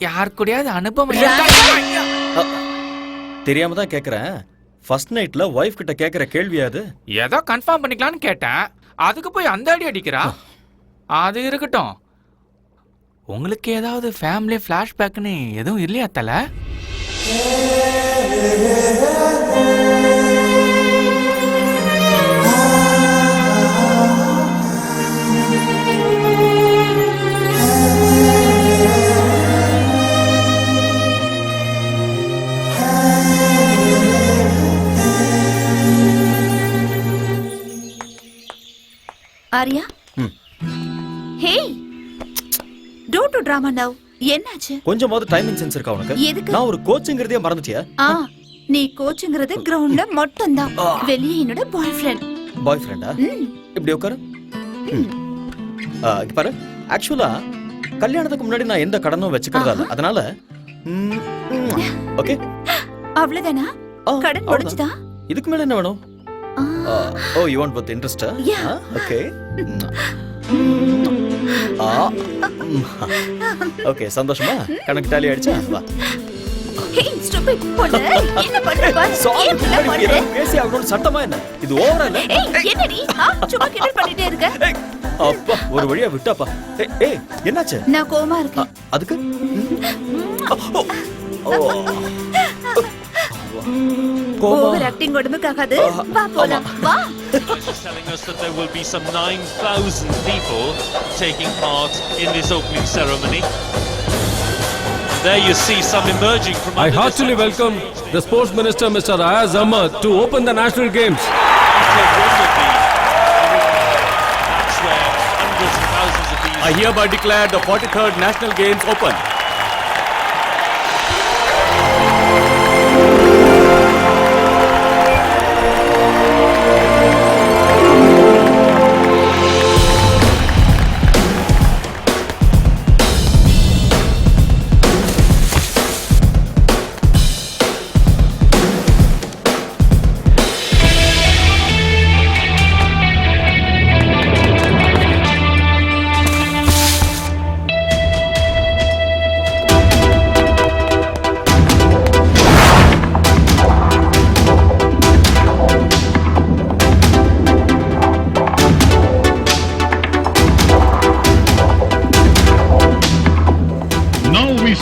யார் கூடயாவது அனுபவம் தெரியாம தான் கேக்குறேன். ஃபர்ஸ்ட் நைட்ல ஒய்ஃப் கிட்ட கேக்குற கேள்வியா அது? ஏதோ கன்ஃபார்ம் பண்ணிக்கலாம்னு கேட்டேன். அதுக்கு போய் அந்த அடி அடிக்கிறா. அது இருக்கட்டும். உங்களுக்கு ஏதாவது ஃபேமிலி ஃபிளாஷ்பேக்னு எதுவும் இல்லையா தல? Arya hey don't do drama now. என்னாச்சு? கொஞ்சமாவது டைமிங் சென்ஸ் இருக்கா உனக்கு? எதுக்கு? நான் ஒரு கோச்சுங்கிறதே மறந்துட்டியா? நீ கோச்சுங்கிறது கிரவுண்ட்ல மட்டும் தான். வெளியே என்னோட பாய் ஃப்ரெண்ட். பாய் ஃப்ரெண்டா? இப்படி உட்காரு. இங்க பாரு, ஆக்சுவலா கல்யாணத்துக்கு முன்னாடி நான் எந்த கடனும் வச்சுக்கிறதா இல்ல. அதனால ஓகே அவ்வளவுதானா? கடன் முடிஞ்சதா? இதுக்கு மேல என்ன வேணும்? Oh you want with interest? Okay okay சந்தோஷமா? கணக்கு டாலி ஆயிடுச்சா? வா. ஹே ஸ்டூபிட் பொண்ணு, என்ன பண்ற பாரு? என்ன பண்ற? பேசி அவனோட சட்டமா என்ன? இது ஓவரா இல்ல? என்னடி சும்மா கிண்டல் பண்ணிட்டே இருக்க? அப்பா ஒரு வழியா விட்டாப்பா. ஏய் என்னாச்சு? நான் கோவமா இருக்கேன். அதுக்கு ஓவர் ஆக்டிங் உடம்புக்காகாது. வா போலாம். வா. Telling us that there will be some 9,000 people taking part in this opening ceremony. There you see some emerging from I heartily welcome the Sports Minister Mr. Ayaz Ahmad to open the National Games. I hereby declare the 43rd National Games open.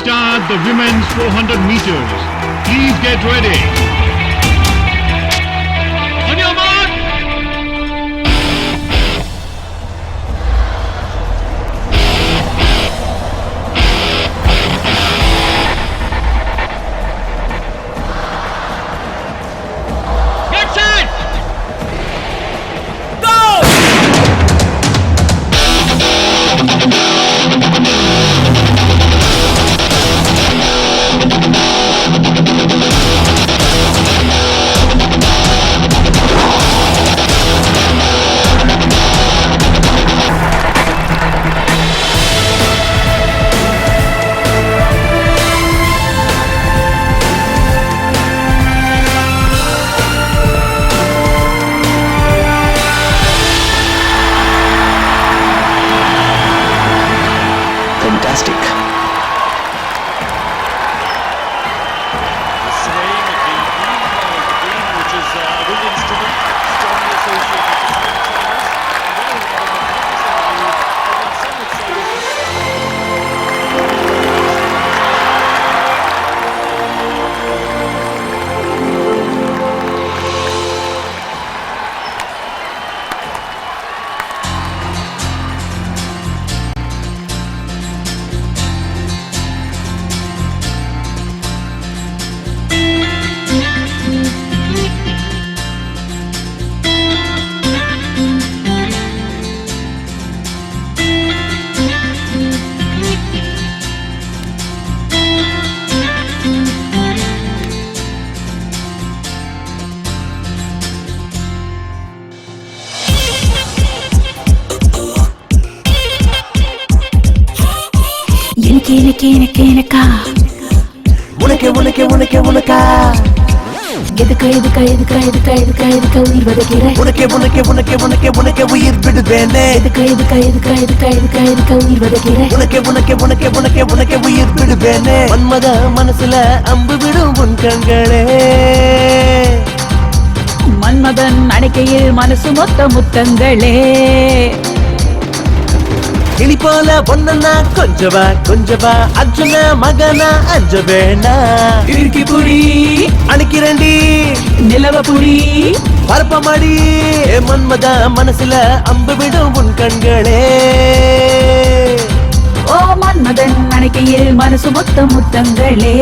Start the women's 400 meters. Please get ready. On your mark. Get set. Go. Fantastic. The swaying of the green, which is a wind instrument, strongly associated with wind tunnels. Some would say this is எனக்கா உனக்கா எதுக்கு உயிர் வதைக்கிற? உனக்கே உயிர் விடுவேனே. எதுக்கு உயிர் வதைக்கிற? உனக்கே உயிர் விடுவேனே. மன்மத மனசுல அம்பு விடும் உன் கண்களே. மன்மதன் அணைக்கையில் மனசு மொத்த முத்தங்களே. கிளி போல பொண்ணா கொஞ்சவா அர்ஜுன மகனா அஞ்ச வேணா. இறுக்கி புடி அணைக்கிறண்டி நிலவ புடி பரப்பமாடி. மன்மத மனசுல அம்பு விடும் உன் கண்களே. ஓ மன்மதன் அணைக்கையில் மனசு மொத்த முத்தங்களே.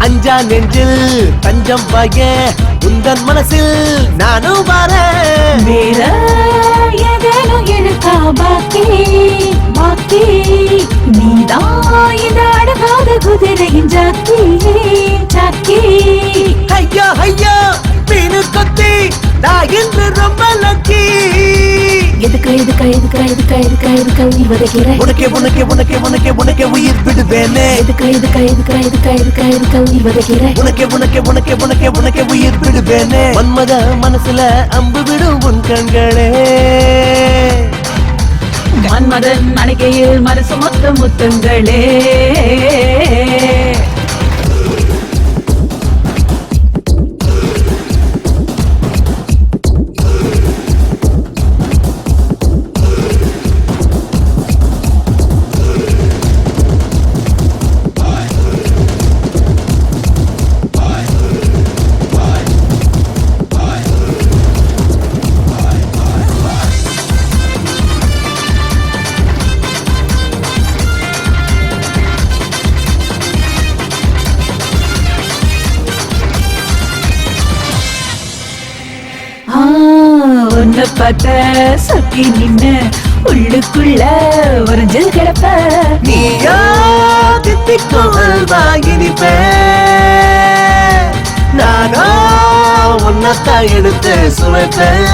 அஞ்சா நெஞ்சில் தஞ்சம் பாய உந்தன் மனசில் நானும் வரேன். வேற ஏதேனும் இருக்கா பாக்கி பாக்கி, நீதான் இந்த அடங்காத குதிரையின் ஜாக்கி ஜாக்கி. ஐயா ஐயா மீனு கொத்தி நான் இன்று ரொம்ப லக்கி. எதுக்கு எதுக்கு எதுக்கு எதுக்கு எதுக்கு எதுக்கு உயிர் வதைக்கிற? உனக்கே உனக்கே உனக்கே உனக்கே உனக்கே உயிர் விடுவேனே. எதுக்கு எதுக்கு எதுக்கு எதுக்கு எதுக்கு எதுக்கு உயிர் வதைக்கிற? உனக்கே உனக்கே உனக்கே உனக்கே உனக்கே உயிர் விடுவேனே. மன்மத மனசுல அம்பு விடும் உன் கண்களே. மன்மதன் அணைக்கையில் மனசு மொத்த முத்தங்களே. உன்னை பார்த்த சொக்கி நின்னு உள்ளுக்குள்ள உறைஞ்சு கிடப்ப. நீயா தித்திக்கும் அல்வா இனிப்பே, நானா உன்னத்தான் எடுத்து சுவைப்பேன்.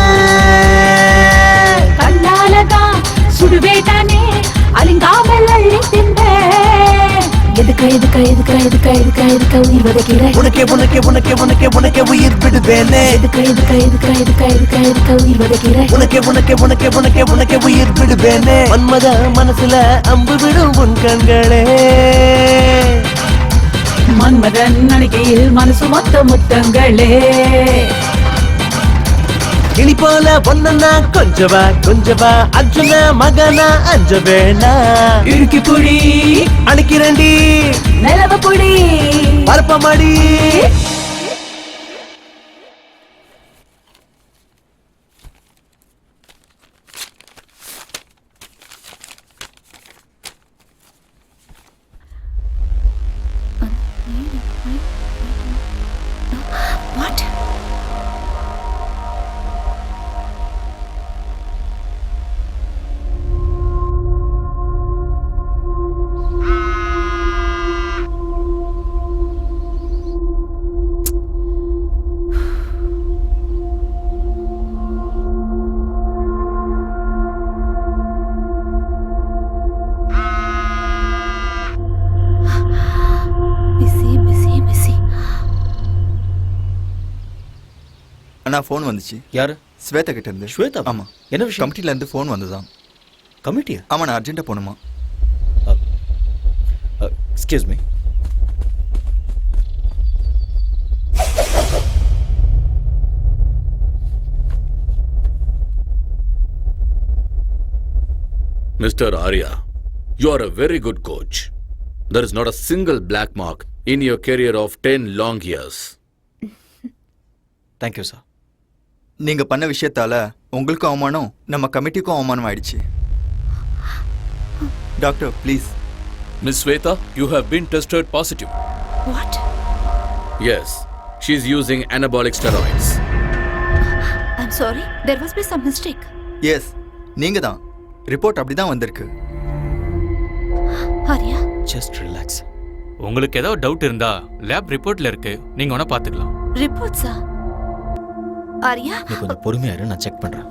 கண்ணாலதான் சுடுவேட்டானே அலிங்காமல் அள்ளி தின்பேன். எதுக்கு எதுக்கு எதுக்கு எதுக்கு எதுக்கு எதுக்கு உயிர் வதைக்கிற? உனக்கே உனக்கே உனக்கே உனக்கே உனக்கே உயிர் விடுவேனே. எதுக்கு எதுக்கு எதுக்கு எதுக்கு எதுக்கு எதுக்கு உயிர் வதைக்கிற? உனக்கே உனக்கே உனக்கே உனக்கே உனக்கே உயிர் விடுவேனே. மன்மத மனசுல அம்பு விடும் உன் கண்களே. மன்மதன் அணைக்கையில் மனசு மொத்த முத்தங்களே. கிளி போல பொண்ணா கொஞ்சவா கொஞ்சவா அர்ஜுன மகனா அஞ்ச வேணா. இறுக்கி புடி அணைக்கிறண்டி நிலவ புடி பரப்பமாடி. What? அண்ணா ஃபோன் வந்துச்சு. யாரு? ஸ்வேதா கிட்ட இருந்து. ஸ்வேதா? ஆமா. என்ன விஷயம்? கமிட்டில இருந்து ஃபோன் வந்ததான். கமிட்டியா? ஆமா, நான் அர்ஜென்ட்டா போணுமா. Excuse me. Mr. Arya, you are a very good coach. There is not a single black mark in your career of 10 long years. Thank you, sir. நீங்க பண்ண விஷயத்தால உங்களுக்கும் அவமானம், நம்ம கமிட்டிக்கும் அவமானம் ஆயிடுச்சு. Doctor please. Miss Sweta, you have been tested positive. What? Yes, she is using anabolic steroids. I'm sorry, there must be some mistake. Yes, நீங்க தான். Report அப்படிதான் வந்திருக்கு. Arya, just relax. உங்களுக்கு ஏதோ டவுட் இருந்தா லேப் ரிப்போர்ட்ல இருக்கு, நீங்க வேணா பாத்துக்கலாம். ரிப்போர்ட்ஸா? ஆரியா, நீ கொஞ்சம் பொறுமையா இரு, நான் செக் பண்றேன்.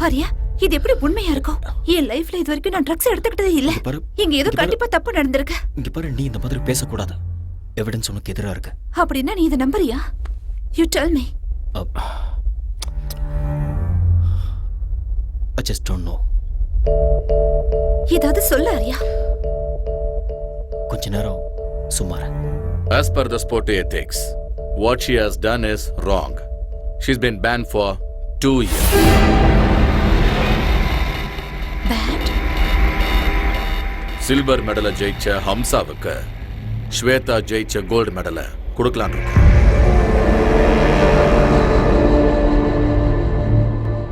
ஆரியா, இது எப்படி உண்மையா இருக்கும்? என் லைஃப்ல இது வரைக்கும் நான் ட்ரக்ஸ் எடுத்துக்கிட்டதே இல்ல. இங்க ஏதோ கண்டிப்பா தப்பு நடந்திருக்கு. இங்க பாரு, நீ இந்த மாதிரி பேசக்கூடாது. எவிடன்ஸ் உனக்கு எதிரா இருக்கு. அப்படின்னா நீ இதை நம்புறியா? You tell me. I just don't know. ஏதாவது சொல்ல ஆரியா. கொஞ்ச நேரம் சும்மார. As per the sport ethics, what she has done is wrong. She's been banned for 2 years. Silver மெடலை ஜெயிச்ச ஹம்சாவுக்கு ஸ்வேதா ஜெயிச்ச கோல்டு மெடலை கொடுக்கலான் இருக்கோம்.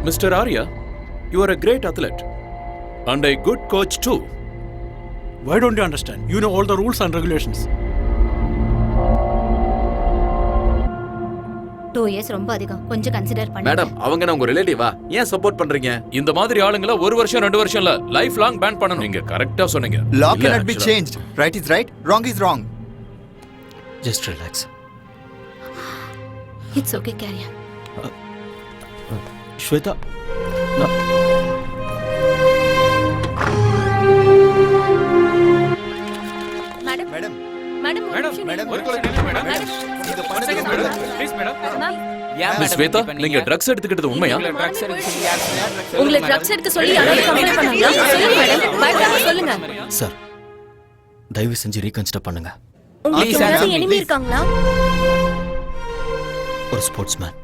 Mr. Arya, you are a great athlete and a good coach too. Why don't you understand? You know all the rules and regulations. 2 years ரொம்ப அதிகம், கொஞ்சம் consider பண்ணுங்க. Madam, அவங்க நான் உங்க ரிலேட்டிவா, ஏன் சப்போர்ட் பண்றீங்க? இந்த மாதிரி ஆளுங்கள 1 வருஷம் 2 வருஷம் இல்ல, லைஃப் லாங் பேன் பண்ணணும். நீங்க கரெக்ட்டா சொன்னீங்க. Law cannot be changed. Right is right, wrong is wrong. Just relax. It's okay, carry on. Shweta, madam madam madam ஒரு நிமிஷம் மேடம். நீங்க பண்ணது madam please madam. Miss Shweta, நீங்க ட்ரக்ஸ் எடுத்துக்கிட்டது உண்மையா? உங்களை ட்ரக்ஸ் எடுக்க சொல்லி யாராவது கம்ப்ளைண்ட் பண்ணாங்களா? சொல்லுங்க மேடம், பயப்படாம சொல்லுங்க. சார் தயவு செஞ்சு ரீகன்சிடர் பண்ணுங்க. உங்களுக்கு யாராவது எனிமி இருக்காங்களா? ஒரு ஸ்போர்ட்ஸ்மேன்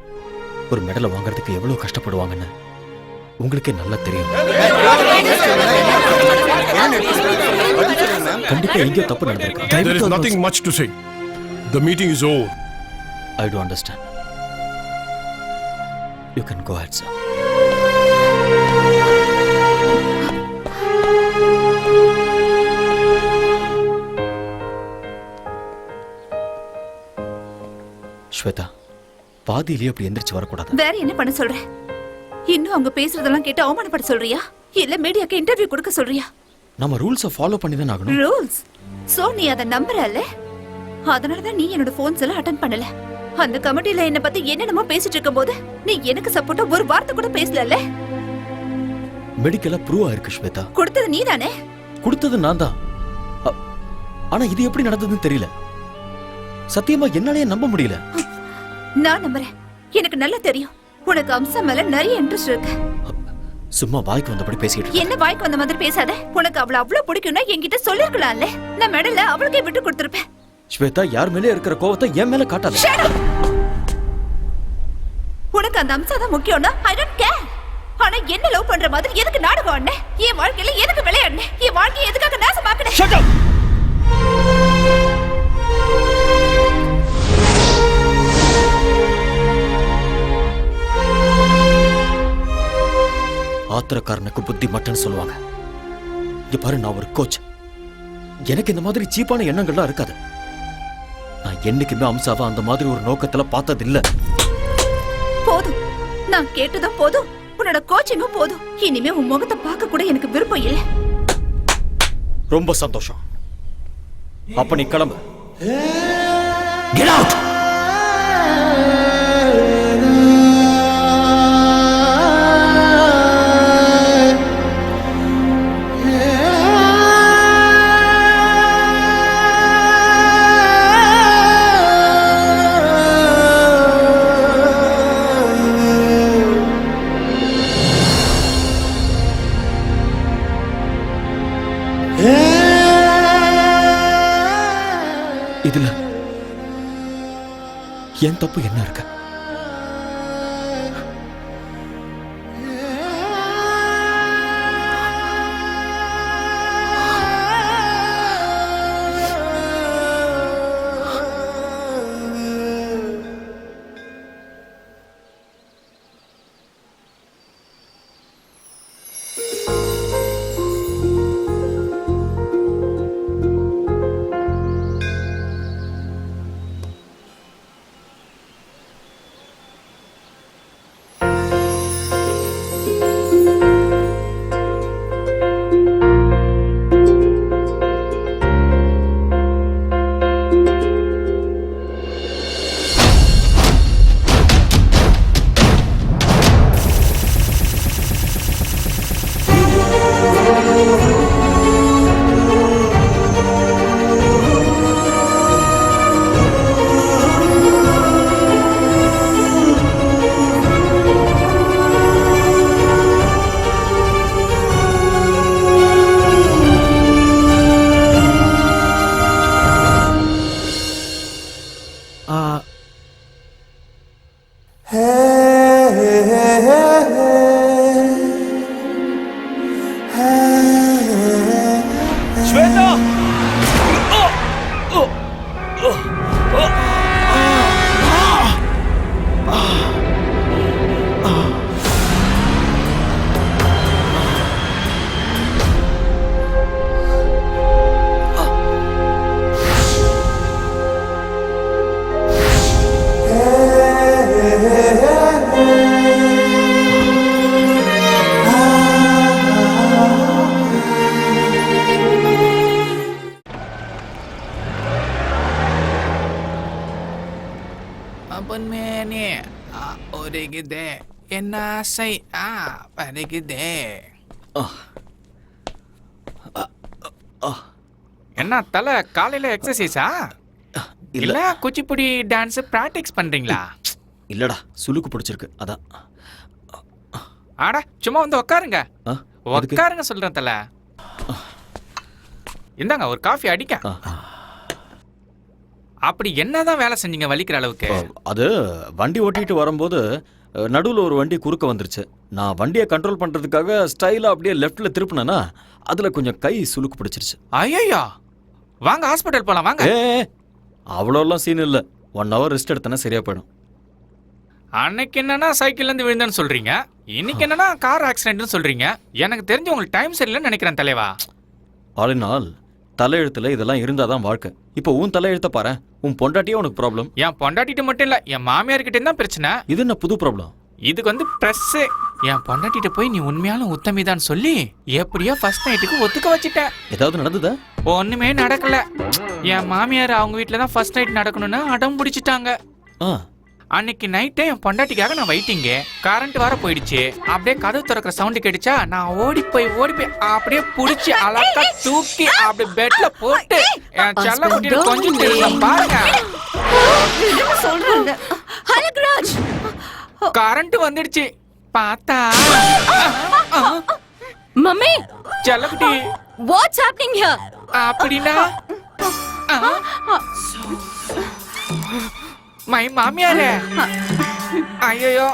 ஒரு மெடலை வாங்குறதுக்கு எவ்வளவு கஷ்டப்படுவாங்கன்னு உங்களுக்கே நல்லா தெரியும். கண்டிப்பா எங்கேயோ தப்பு நடந்திருக்கு. There is nothing much to say. The meeting is over. I do understand. You can go ahead, sir. Shweta, பாதியிலேயே அப்படி எந்திரிச்சு வரக்கூடாது. வேற என்ன பண்ண சொல்ற? இன்னும் அவங்க பேசுறதெல்லாம் கேட்டு அவமானப்பட சொல்றியா, இல்ல மீடியாக்கு இன்டர்வியூ கொடுக்க சொல்றியா? நம்ம ரூல்ஸை ஃபாலோ பண்ணி தான் ஆகணும். ரூல்ஸ்? சோ நீ அத நம்பறல்ல? அதனாலதான் நீ என்னோட போன்ஸ் எல்லாம் அட்டெண்ட் பண்ணல. அந்த கமிட்டில என்ன பத்தி என்னென்னமோ பேசிட்டு இருக்கும்போது நீ எனக்கு சப்போர்ட்டா ஒரு வார்த்தை கூட பேசலல்ல. மெடிக்கலா ப்ரூவ் ஆயிருக்கு ஸ்வேதா. கொடுத்தது நீதானே? கொடுத்தது நான் தான். ஆனா இது எப்படி நடந்ததுன்னு தெரியல. சத்தியமா என்னாலயே நம்ப முடியல. நான் நம்புறேன். எனக்கு நல்லா தெரியும் உனக்கு அம்சா மேல நிறைய இன்ட்ரெஸ்ட் இருக்கு. சும்மா வாய்க்கு வந்தபடி பேசிட்டு இருக்க. என்ன வாய்க்கு வந்த மாதிரி பேசாத. உனக்கு அவள அவ்வளவு பிடிக்கும்னா என்கிட்ட சொல்லிருக்கலாம்ல. நான் மெடல அவளுக்கே விட்டு கொடுத்திருப்பேன். ஸ்வேதா, யார் மேலே இருக்கிற கோவத்தை என் மேல காட்டாத. உனக்கு அந்த அம்சா தான் முக்கியம்னா ஐ டோன்ட் கேர். ஆனா என்ன லவ் பண்ற மாதிரி எதுக்கு நாடகம் ஆடுன? என் வாழ்க்கையில எதுக்கு விளையாடுன? என் வாழ்க்கையை எதுக்காக நாசமாக்குன? Shut up. ஆத்திரக்காரனுக்கு புத்தி மட்டும் சொல்லுவாங்க. இங்க பாரு, நான் ஒரு கோச். எனக்கு இந்த மாதிரி சீப்பான எண்ணங்கள்லாம் இருக்காது. நான் என்னைக்குமே அம்சாவா அந்த மாதிரி ஒரு நோக்கத்துல பார்த்தது இல்ல. போதும், நான் கேட்டதும் போதும், உன்னோட கோச்சிங்கும் போதும். இனிமே உன் முகத்தை பார்க்க கூட எனக்கு விருப்பம் இல்ல. ரொம்ப சந்தோஷம். அப்ப நீ கிளம்பு. Get out. இதுல என் தப்பு என்ன இருக்கு? பொன்மேனே ஒருகுதே என்ன ஆசை பருகுதே. என்ன தலை காலையில எக்ஸசைஸா இல்ல குச்சிப்புடி டான்ஸ் பிராக்டிஸ் பண்றீங்களா? இல்லடா சுளுக்கு பிடிச்சிருக்கு அதான். ஆடா சும்மா வந்து உட்காருங்க. உட்காருங்க சொல்றேன் தலை. இந்தாங்க ஒரு காஃபி அடிக்க. அப்படி என்னதான் வேலை செஞ்சீங்க வலிக்கிற அளவுக்கு? அது வண்டி ஓட்டிட்டு வரும்போது நடுவில் ஒரு வண்டி குறுக்க வந்துருச்சு. நான் வண்டியை கண்ட்ரோல் பண்றதுக்காக ஸ்டைலா அப்படியே லெஃப்ட்ல திருப்பினேன்னா அதுல கொஞ்சம் கை சுளுக்கு பிடிச்சிருச்சு. ஐயோ வாங்க ஹாஸ்பிட்டல் போலாம் வாங்க. அவ்வளோலாம் சீன் இல்லை. 1 hour ரெஸ்ட் எடுத்தனா சரியா போயிடும். அன்னைக்கு என்னன்னா சைக்கிள்ல இருந்து விழுந்தேன்னு சொல்றீங்க, இன்னைக்கு என்னன்னா கார் ஆக்சிடென்ட்னு சொல்றீங்க. எனக்கு தெரிஞ்சு உங்களுக்கு டைம் சரியில்லைன்னு நினைக்கிறேன் தலைவா. ஆல் இன் ஆல் தலையெழுத்துல இதெல்லாம் இருந்தாதான் வாழ்க்கை. இப்போ உன் தலையெழுத்த பாரு. உன் பொண்டாட்டியே உனக்கு ப்ராப்ளம். என் பொண்டாட்டிட்டு மட்டும் இல்ல, என் மாமியார்கிட்ட தான் பிரச்சனை. இது என்ன புது ப்ராப்ளம்? இதுக்கு வந்து பிரஸ். என் பொண்டாட்டிட்ட போய் நீ உண்மையாலும் உத்தமிதான் சொல்லி எப்படியோ ஃபர்ஸ்ட் நைட்டுக்கு ஒத்துக்க வச்சுட்டேன். ஏதாவது நடந்ததா? ஒண்ணுமே நடக்கல. என் மாமியார் அவங்க வீட்டுல தான் ஃபர்ஸ்ட் நைட் நடக்கணும்னு அடம் பிடிச்சிட்டாங்க. அன்னைக்கு நைட்டே என் பொண்டாட்டிக்காக நான் வெயிட்டிங்க. கரண்ட் வர போயிடுச்சு. அப்படியே கதவு திறக்கிற சவுண்டு கேட்டுச்சா, நான் ஓடி போய் அப்படியே புடிச்சு அழகா தூக்கி அப்படியே பெட்ல போட்டு என் செல்ல குட்டியில கொஞ்சம் தெரியும் பாருங்க. சொல்றாங்க கரண்ட் வந்துடுச்சு. பார்த்தா மம்மி செல்லக்குட்டி வாட்ஸ் ஹேப்பனிங் ஹியர்? அப்படினா மை மாமியாரே, ஐயோ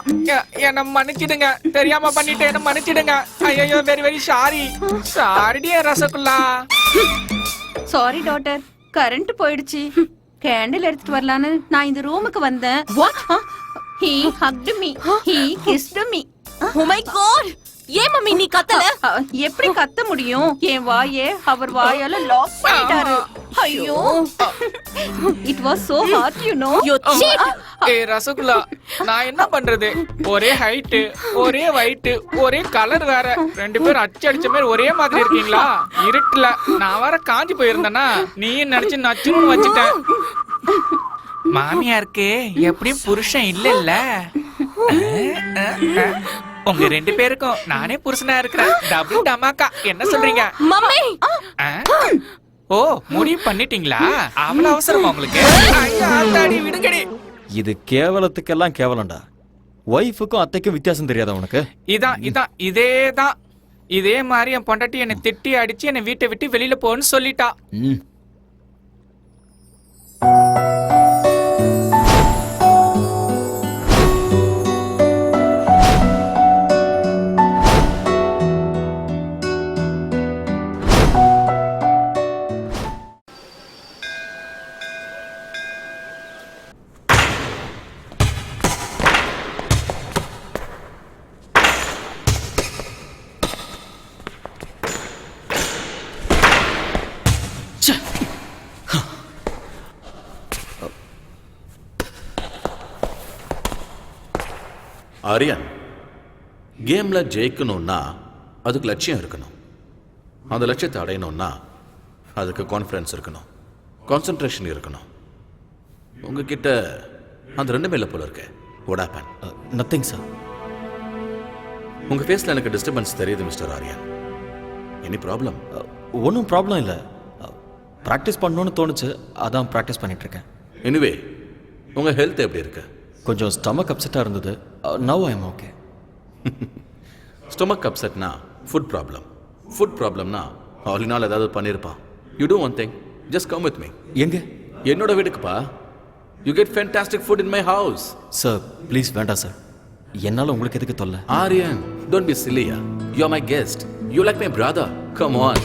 என்ன மன்னிச்சிடுங்க, தெரியாம பண்ணிட்டு என்ன மன்னிச்சிடுங்க. ஐயோ வெரி வெரி சாரி. சாரிடியே ரசகுல்லா. சாரி டாட்டர், கரண்ட் போயிடுச்சு. கேண்டில் எடுத்துட்டு வரலான்னு நான் இந்த ரூமுக்கு வந்தேன். What? He hugged me. He kissed me. Oh my god! ஏன் மம்மி நீ கத்தல? எப்படி கத்த முடியும்? என் வாயே அவர் வாயால லாக் பண்ணிட்டாரு. ஐயோ, it was so heart you know. ஏய் ரசகுல்லா, நான் என்ன பண்றது? ஒரே ஹைட், ஒரே வைட், ஒரே கலர் வேற. 2 பேரும் அடிச்ச மாதிரி ஒரே மாதிரி இருக்கீங்களா? இருட்டுல நான் வேற காஞ்சி போயிருந்தேனா, நீயும் நினைச்சு நச்சுன்னு வச்சுட்டேன். மாமியாருக்கு எப்படியும் புருஷன் இல்ல. உங்க 2 பேருக்கும் நானே புருஷனா இருக்கிறேன். டபுள் டமாக்கா. என்ன சொல்றீங்க மம்மி? ஓ முடிவு பண்ணிட்டீங்களா? அவ்வளவு அவசரமா உங்களுக்கு? விடுங்கடி. இது கேவலத்துக்கெல்லாம் கேவலம்டா. ஒய்ஃபுக்கும் அத்தைக்கும் வித்தியாசம் தெரியாதா உனக்கு? இதேதான். இதே மாதிரி என் பொண்டாட்டி என்னை திட்டி அடிச்சு என்னை வீட்டை விட்டு வெளியில போன்னு சொல்லிட்டா. ஆரியன், கேம்ல ஜெயிக்கணும்னா அதுக்கு லட்சியம் இருக்கணும். அந்த லட்சியத்தை அடையணும்னா அதுக்கு கான்ஃபிடன்ஸ் இருக்கணும், கான்சென்ட்ரேஷன் இருக்கணும். உங்ககிட்ட அந்த 2 மேல போல இருக்கு. What happen? Nothing sir. உங்க ஃபேஸ்ல எனக்கு டிஸ்டர்பன்ஸ் தெரியுது மிஸ்டர் ஆரியன். Any problem? ஒன்றும் ப்ராப்ளம் இல்லை. ப்ராக்டிஸ் பண்ணணும்னு தோணுச்சு, அதான் ப்ராக்டிஸ் பண்ணிட்டு இருக்கேன். எனிவே உங்க ஹெல்த் எப்படி இருக்கு? கொஞ்சம் ஸ்டமக் அப்செட்டாக இருந்தது. Now I am okay. Stomach அப்செட்னா ஃபுட் ப்ராப்ளம். ஃபுட் ப்ராப்ளம்னா ஆலினால் ஏதாவது பண்ணியிருப்பான். You do one thing, just come with me. எங்க? என்னோட வீட்டுக்குப்பா. You get fantastic food in my house. Sir please வேண்டாம் சார். என்னால் உங்களுக்கு எதுக்கு தொல்லை? ஆரியன், டோன்ட் பி சில்லியா. You are my guest. You like my brother. Come on.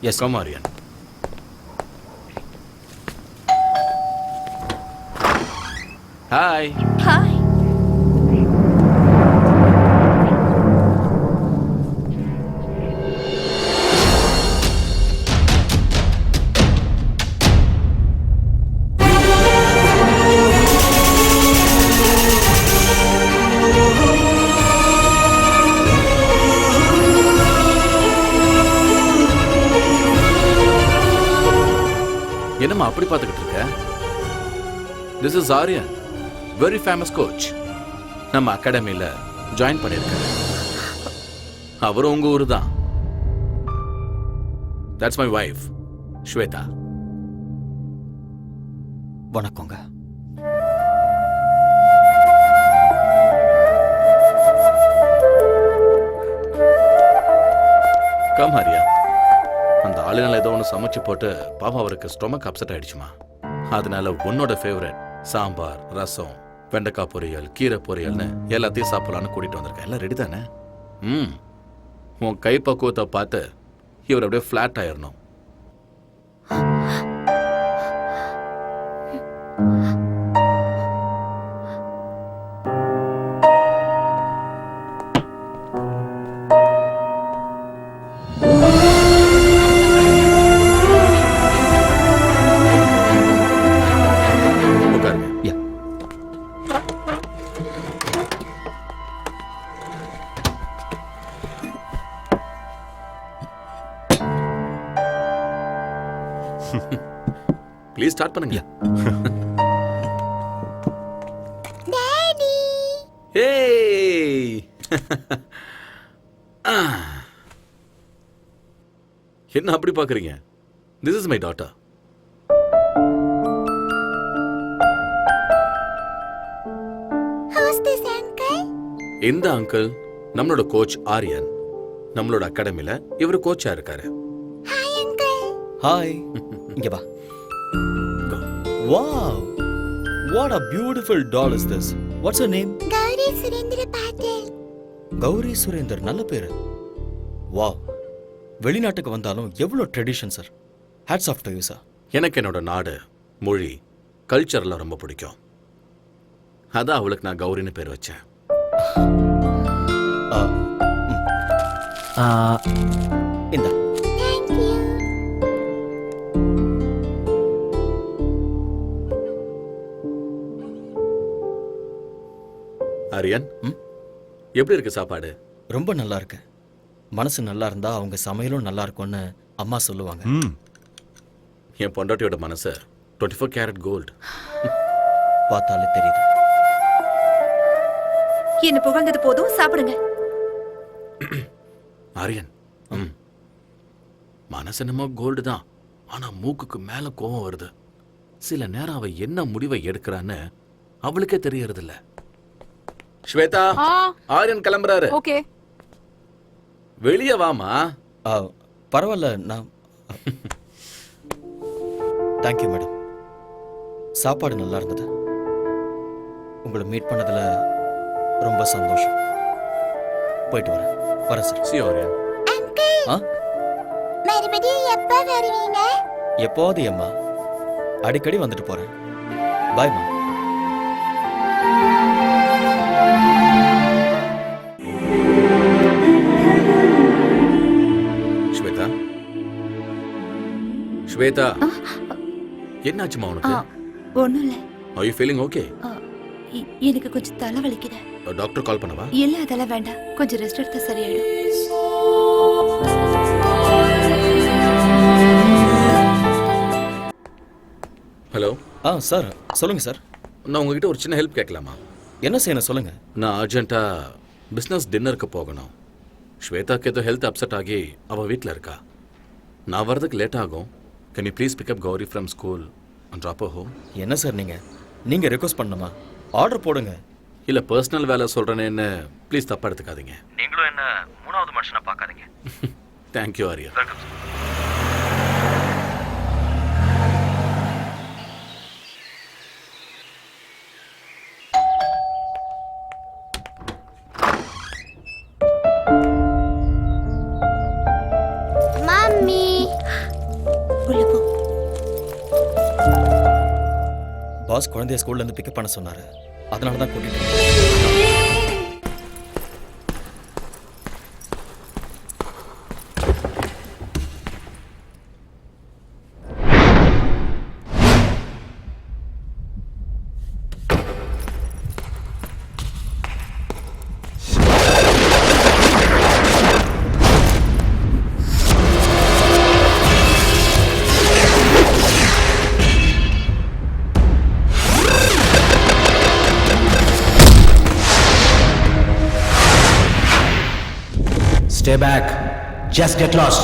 Yes, come Aryan. Hi. Hi. என்னம்மா அப்படி பார்த்துக்கிட்டு இருக்க? This is Aryan, very famous coach. நம்ம அகாடமியில ஜாயின் பண்ணியிருக்காரு. அவரும் உங்க ஊரு தான். That's my wife Shweta. வணக்கங்க. கம் ஹரியா. அந்த ஆளுநர் ஏதோ ஒன்று சமைச்சு போட்டு பாப்பா அவருக்கு ஸ்டொமக் அப்செட் ஆயிடுச்சுமா. அதனால உன்னோட ஃபேவரட் சாம்பார், ரசம், வெண்டைக்காய் பொரியல், கீரை பொரியல்னு எல்லாத்தையும் சாப்பிடலான்னு கூட்டிட்டு வந்திருக்கேன். எல்லாம் ரெடி தானே? உன் கை பக்குவத்தை பார்த்து இவர் அப்படியே ஃப்ளாட் ஆயிடணும். ப்ளீஸ் ஸ்டார்ட் பண்ணுங்க. டாடி ஏய் என்ன அப்படி பாக்குறீங்க? This is my daughter. Whose this uncle? இந்த அங்கிள் நம்மளோட கோச் ஆரியன். நம்மளோட அகாடமில இவர் கோச்சா இருக்காரு. Hi uncle. ஹாய். இங்க வா. Wow, what a beautiful doll is this. What's her name? Gauri Surendra Patil. Gauri Surender, நல்ல பேரு. வாவ், வெளிநாட்டுக்கு வந்தாலும் எவ்வளோ tradition sir. Hats off to you sir. எனக்கு என்னோட நாடு, மொழி, கல்ச்சர்லாம் ரொம்ப பிடிக்கும். அதான் அவளுக்கு நான் கௌரின்னு பேர் வச்சேன். இந்த Thank you. ஆரியன், எப்படி இருக்கு சாப்பாடு? ரொம்ப நல்லா இருக்கு. மனசு நல்லா இருந்தா அவங்க சமையலும் நல்லா இருக்கும்னு அம்மா சொல்லுவாங்க. என் பொண்டாட்டியோட மனசு 24 கேரட் கோல்டு. பார்த்தாலே தெரியுது. என்ன புகழ்ந்தது போதும், சாப்பிடுங்க. ஆரியன், மனசு என்னமோ கோல்டு தான், ஆனா மூக்குக்கு மேல கோவம் வருது. சில நேரம் அவ என்ன முடிவை எடுக்கிறான்னு அவளுக்கே தெரியறது இல்ல. ஸ்வேதா, ஆரியன் கிளம்புறாரு. ஓகே. வெளியே வாமா. பரவாயில்ல, நான் தேங்க்யூ மேடம். சாப்பாடு நல்லா இருந்தது. உங்களை மீட் பண்ணதுல ரொம்ப சந்தோஷம். போயிட்டு வரேன் சார். சி ஆரியன். அங்கிள், மறுபடியும் எப்ப வருவீங்க? எப்போது அம்மா, அடிக்கடி வந்துட்டு போறேன். பாய்மா. ஸ்வேதா, ஸ்வேதா, என்னாச்சுமா உனக்கு? ஒண்ணும் இல்ல. Are you feeling okay? எனக்கு கொஞ்சம் தலை வலிக்குது. டாக்டர் கால் பண்ணவா? இல்ல, அதெல்லாம் வேண்டாம். கொஞ்சம் ரெஸ்ட் எடுத்தா சரியாயிடும். ஹலோ. சார் சொல்லுங்க சார். நான் உங்ககிட்ட ஒரு சின்ன ஹெல்ப் கேட்கலாமா? என்ன செய்யணும் சொல்லுங்க. நான் அர்ஜென்ட்டா பிஸ்னஸ் டின்னருக்கு போகணும். ஸ்வேதாக்கு ஏதோ ஹெல்த் அப்செட் ஆகி அவள் வீட்டில் இருக்கா. நான் வரதுக்கு லேட் ஆகும். Can you please pick up Gauri from school and drop her home? என்ன சார் நீங்க ரெக்வஸ்ட் பண்ணணுமா? ஆர்டர் போடுங்க. இல்லை, பர்சனல் வேலை சொல்கிறேன்னு ப்ளீஸ் தப்பாக எடுத்துக்காதீங்க. நீங்களும் என்ன மூணாவது மனுஷனை பார்க்காதீங்க. தேங்க்யூ ஆரியா. மம்மி, உள்ள போ. பாஸ் குழந்தைய ஸ்கூல்ல இருந்து பிக்கப் பண்ண சொன்னாரு. அதனால தான் கூட்டிட்டு Stay back. Just get lost.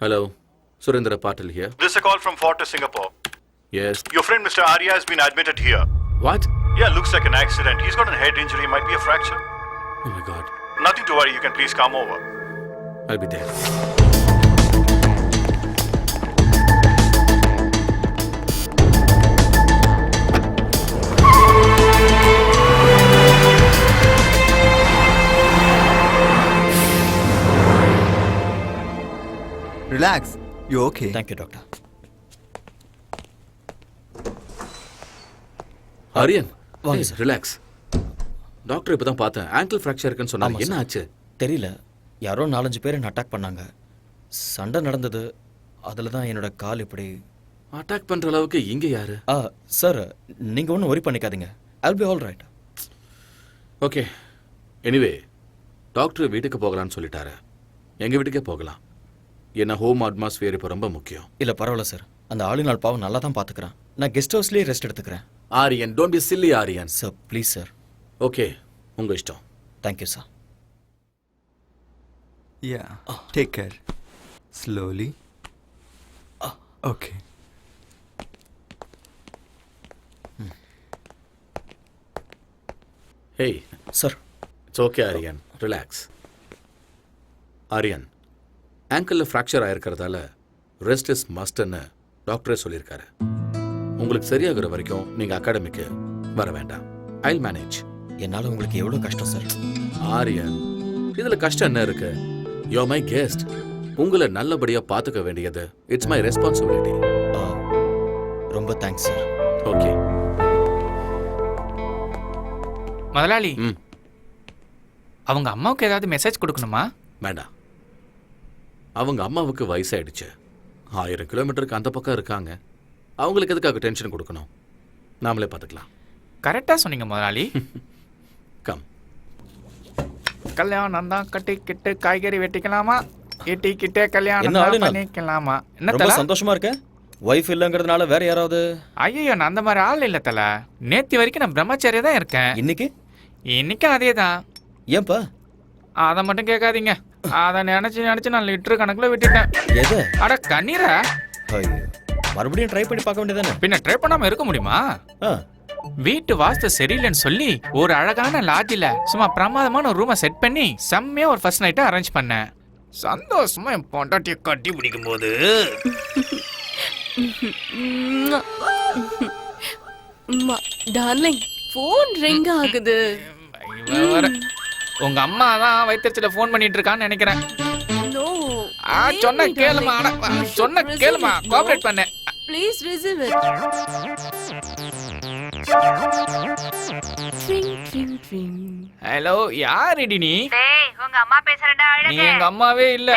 Hello, Surendra Patil here. This is a call from Fortis, Singapore. Yes. Your friend Mr. Arya has been admitted here. What? Yeah, looks like an accident. He's got a head injury, might be a fracture. Oh my God. Nothing to worry, you can please come over. I'll be there. Relax. You're okay. Thank you, doctor. Aryan வாங்க sir. Relax. Doctor இப்பதான் பார்த்தேன். Angle fracture இருக்குன்னு சொன்னாங்க. என்ன ஆச்சு? தெரியல. யாரோ 4-5 பேர் என்ன அட்டாக் பண்ணாங்க. சண்டை நடந்தது. அதில் தான் என்னோட கால் இப்படி அட்டாக் பண்ற அளவுக்கு இங்க யாரு? சார் நீங்க ஒன்றும் worry பண்ணிக்காதீங்க. I'll be all right. Okay. Anyway doctor வீட்டுக்கு போகலான்னு சொல்லிட்டாரு. எங்க வீட்டுக்கே போகலாம். என்ன ஹோம் அட்மாஸ்பியர் இப்போ ரொம்ப முக்கியம். இல்லை பரவாயில்ல சார். அந்த ஆளுநாள் பாவம் நல்லா தான் பார்த்துக்கிறேன். நான் கெஸ்ட் ஹவுஸ்லேயே ரெஸ்ட் எடுத்துக்கிறேன். Aryan don't B chilli Aryan. Sir please sir. Okay உங்க இஷ்டம். Thank you sir. Yeah. Take care. Slowly. Okay. Hey sir. It's okay Aryan. Relax. Aryan ஆங்கிளில் ஃப்ராக்சர் ஆயிருக்கிறதால ரெஸ்ட் இஸ் மஸ்ட்னு டாக்டரே சொல்லியிருக்காரு. உங்களுக்கு சரியாகிற வரைக்கும் நீங்கள் அகாடமிக்கு வர வேண்டாம். ஐல் மேனேஜ். என்னால் உங்களுக்கு எவ்வளோ கஷ்டம் சார். ஆரியன் இதில் கஷ்டம் என்ன இருக்கு? You my guest. உங்களை நல்லபடியாக பார்த்துக்க வேண்டியது இட்ஸ் மை ரெஸ்பான்சிபிலிட்டி. ரொம்ப தேங்க்ஸ் சார். ஓகே முதலாளி அவங்க அம்மாவுக்கு ஏதாவது மெசேஜ் கொடுக்கணுமா? வேண்டாம். அவங்க அம்மாவுக்கு வயசாயிடுச்சு. 1000 கிலோமீட்டருக்கு அந்த பக்கம் இருக்காங்க. அவங்களுக்கு எதுக்காக டென்ஷன் கொடுக்கணும்? நாமளே பார்த்துக்கலாம். கரெக்டாக சொன்னீங்க முதலாளி. கம். கல்யாணம் தான் கட்டிக்கிட்டு காய்கறி வெட்டிக்கலாமா? வெட்டிக்கிட்டே என்ன கல்யாணம் ஆளுநாள்? பண்ணிக்கலாமா? என்ன ரொம்ப தல? சந்தோஷமா இருக்க? ஒய்ஃப் இல்லைங்கிறதுனால வேற யாராவது? ஐயோ, நான் அந்த மாதிரி ஆள் இல்ல தல. நேத்து வரைக்கும் நான் பிரம்மச்சாரியா தான் இருக்கேன். இன்னைக்கும் அதே தான். ஏன்பா? அதை மட்டும் கேட்காதீங்க. அதை நினைச்சு நான் லிட்டர் கணக்குல விட்டுட்டேன். எது? அட கண்ணீரா? மறுபடியும் ட்ரை பண்ணி பார்க்க வேண்டியதானே? பின்ன ட்ரை பண்ணாம இருக்க முடியுமா? வீட்டு வாஸ்து சரியில்லைன்னு சொல்லி ஒரு அழகான லாட்ஜில சும்மா பிரமாதமான ஒரு ரூமை செட் பண்ணி செம்மையா ஒரு ஃபர்ஸ்ட் நைட்டை அரேஞ்ச் பண்ணேன். சந்தோஷமா என் பொண்டாட்டியை கட்டி பிடிக்கும் போது டார்லிங், போன் ரிங் ஆகுது. உங்க அம்மா தான் வயிற்றுல போன் பண்ணிட்டு இருக்கான்னு நினைக்கிறேன். சொன்ன கேளுமா, சொன்ன கேளுமா, கோஆபரேட் பண்ண. Please receive it. ஹலோ, யாருடி நீ? டேய், உங்க அம்மா பேசுறடா. நீ எங்க அம்மாவே இல்ல.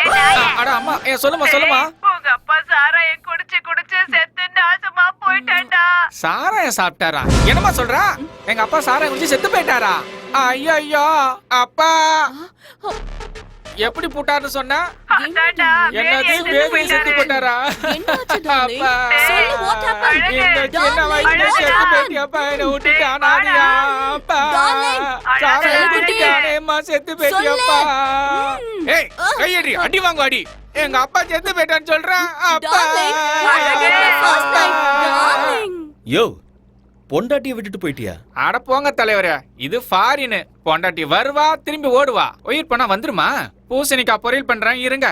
அட அம்மா, சொல்லுமா சொல்லுமா. உங்க அப்பா சாராயம் குடிச்சு செத்து நாசமா போயிட்டான்டா. சாராயம் சாப்பிட்டாரா? என்னமா சொல்றா? எங்க அப்பா சாராயம் குடிச்சு செத்து போயிட்டாரா? ஐயோ, அப்பா எப்படி போட்டாருன்னு சொன்னா? என்னது, வேதி செத்து போட்டாரா? அப்பா, சின்ன வயசுல செத்து போயிட்டியாப்பா, என்னை விட்டுட்டானாடியா? அப்பா, சாராயம் குடிக்கானேம்மா செத்து போயிட்டியாப்பா. ஏய், கையடி, அடி வாங்க அடி. எங்க அப்பா செத்து போயிட்டான்னு சொல்றேன். அப்பா, யோ, பொண்டாட்டியை விட்டுட்டு போயிட்டியா? அட போங்க தலைவரே, இது ஃபாரின். பொண்டாட்டி வருவா, திரும்பி ஓடுவா. உயிர் பண்ணா வந்துருமா? பூசணிக்காய் பொரியல் பண்றேன், இருங்க.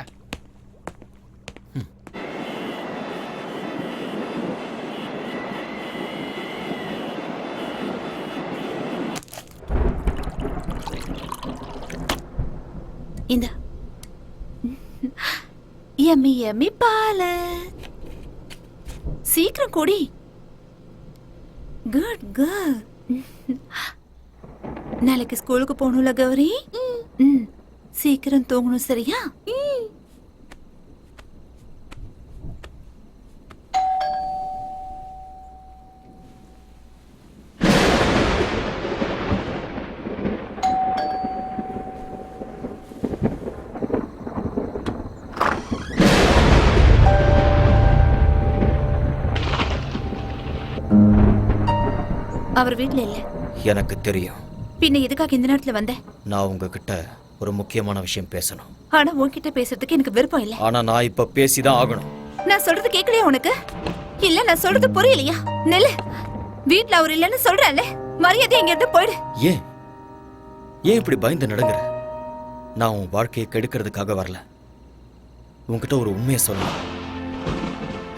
இந்த யம்மி யம்மி பால சீக்கிரம் குடி. Good good. நாளைக்கு ஸ்கூலுக்கு போகணும்ல கௌரி? சீக்கிரம் தூங்கணும், சரியா? அவர் வீட்ல இல்ல. எனக்கு தெரியும். பின்ன எதுக்காக இந்த நேரத்துல வந்த? நான் உங்ககிட்ட ஒரு முக்கியமான விஷயம் பேசணும். ஆனா உன்கிட்ட பேசுறதுக்கு எனக்கு விருப்பம் இல்ல. ஆனா நான் இப்ப பேசிதான் ஆகணும். நான் சொல்றது கேட்கலையா உனக்கு? இல்ல நான் சொல்றது புரியலையா? நெல்லு, வீட்ல அவர் இல்லன்னு சொல்றேன்ல, மரியாதை எங்க இருந்து போயிடு. ஏன் இப்படி பயந்து நடங்குற? நான் உன் வாழ்க்கையை கெடுக்கிறதுக்காக வரல. உன்கிட்ட ஒரு உண்மையை சொல்லலாம்.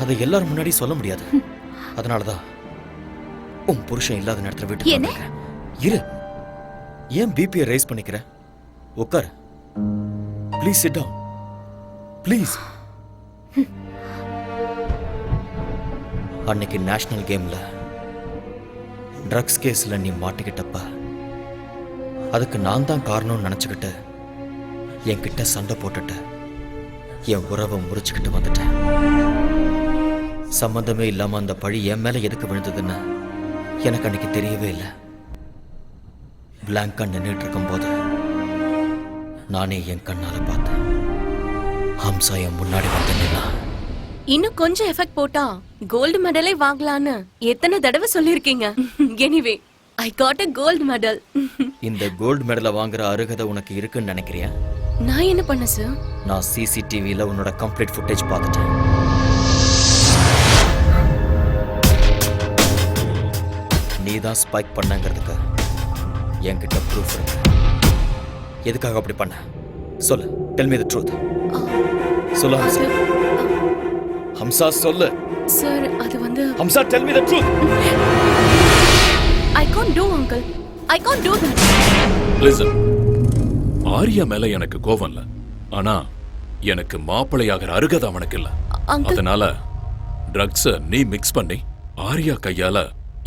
அதை எல்லாரும் முன்னாடி சொல்ல முடியாது. அதனாலதான் உன் புருஷன் இல்லாத நேரத்துல வீட்டுக்கு இரு. ஏன் பிபியை ரைஸ் பண்ணிக்கிற? உட்கார். Please sit down. ப்ளீஸ். அன்னைக்கு நேஷனல் கேம்ல ட்ரக்ஸ் கேஸ்ல நீ மாட்டிக்கிட்டப்ப அதுக்கு நான் தான் காரணம்னு நினைச்சுக்கிட்டு என்கிட்ட சண்டை போட்டுட்டு என் உறவை முறிச்சுக்கிட்டு வந்துட்டேன். சம்பந்தமே இல்லாம அந்த பழி என் மேல எதுக்கு விழுந்ததுன்னு எனக்கு அன்னைக்கு தெரியவே இல்லை. பிளாங்கா நின்றுட்டு இருக்கும் போது நானே என் கண்ணால பார்த்தேன். ஹம்சா என் முன்னாடி வந்து நின்னா. இன்னும் கொஞ்சம் எஃபெக்ட் போட்டா கோல்டு மெடலே வாங்கலான்னு எத்தனை தடவை சொல்லிருக்கீங்க. Anyway, I got a gold medal. இந்த கோல்டு மெடலை வாங்குற அருகதை உனக்கு இருக்குன்னு நினைக்கிறியா? நான் என்ன பண்ண சார்? நான் சிசிடிவில உன்னோட கம்ப்ளீட் ஃபுட்டேஜ் பார்த்துட்டேன். நீ தான் ஸ்பைக் பண்ணங்கிறதுக்கு என்கிட்ட ப்ரூஃப் இருக்கு. எதுக்காக அப்படி பண்ண சொல்லு. Tell me the truth. சொல்லு ஹம்சா. ஹம்சா சொல்லு. சார், அது வந்து Hamsa, tell me the truth. I can't do, uncle. I can't do that. Listen. ஆரியா மேல எனக்கு கோவம் இல்ல. ஆனா எனக்கு மாப்பிளையாகிற அருகதை அவனுக்கு இல்ல. அதனால ட்ரக்ஸ நீ மிக்ஸ் பண்ணி ஆரியா கையால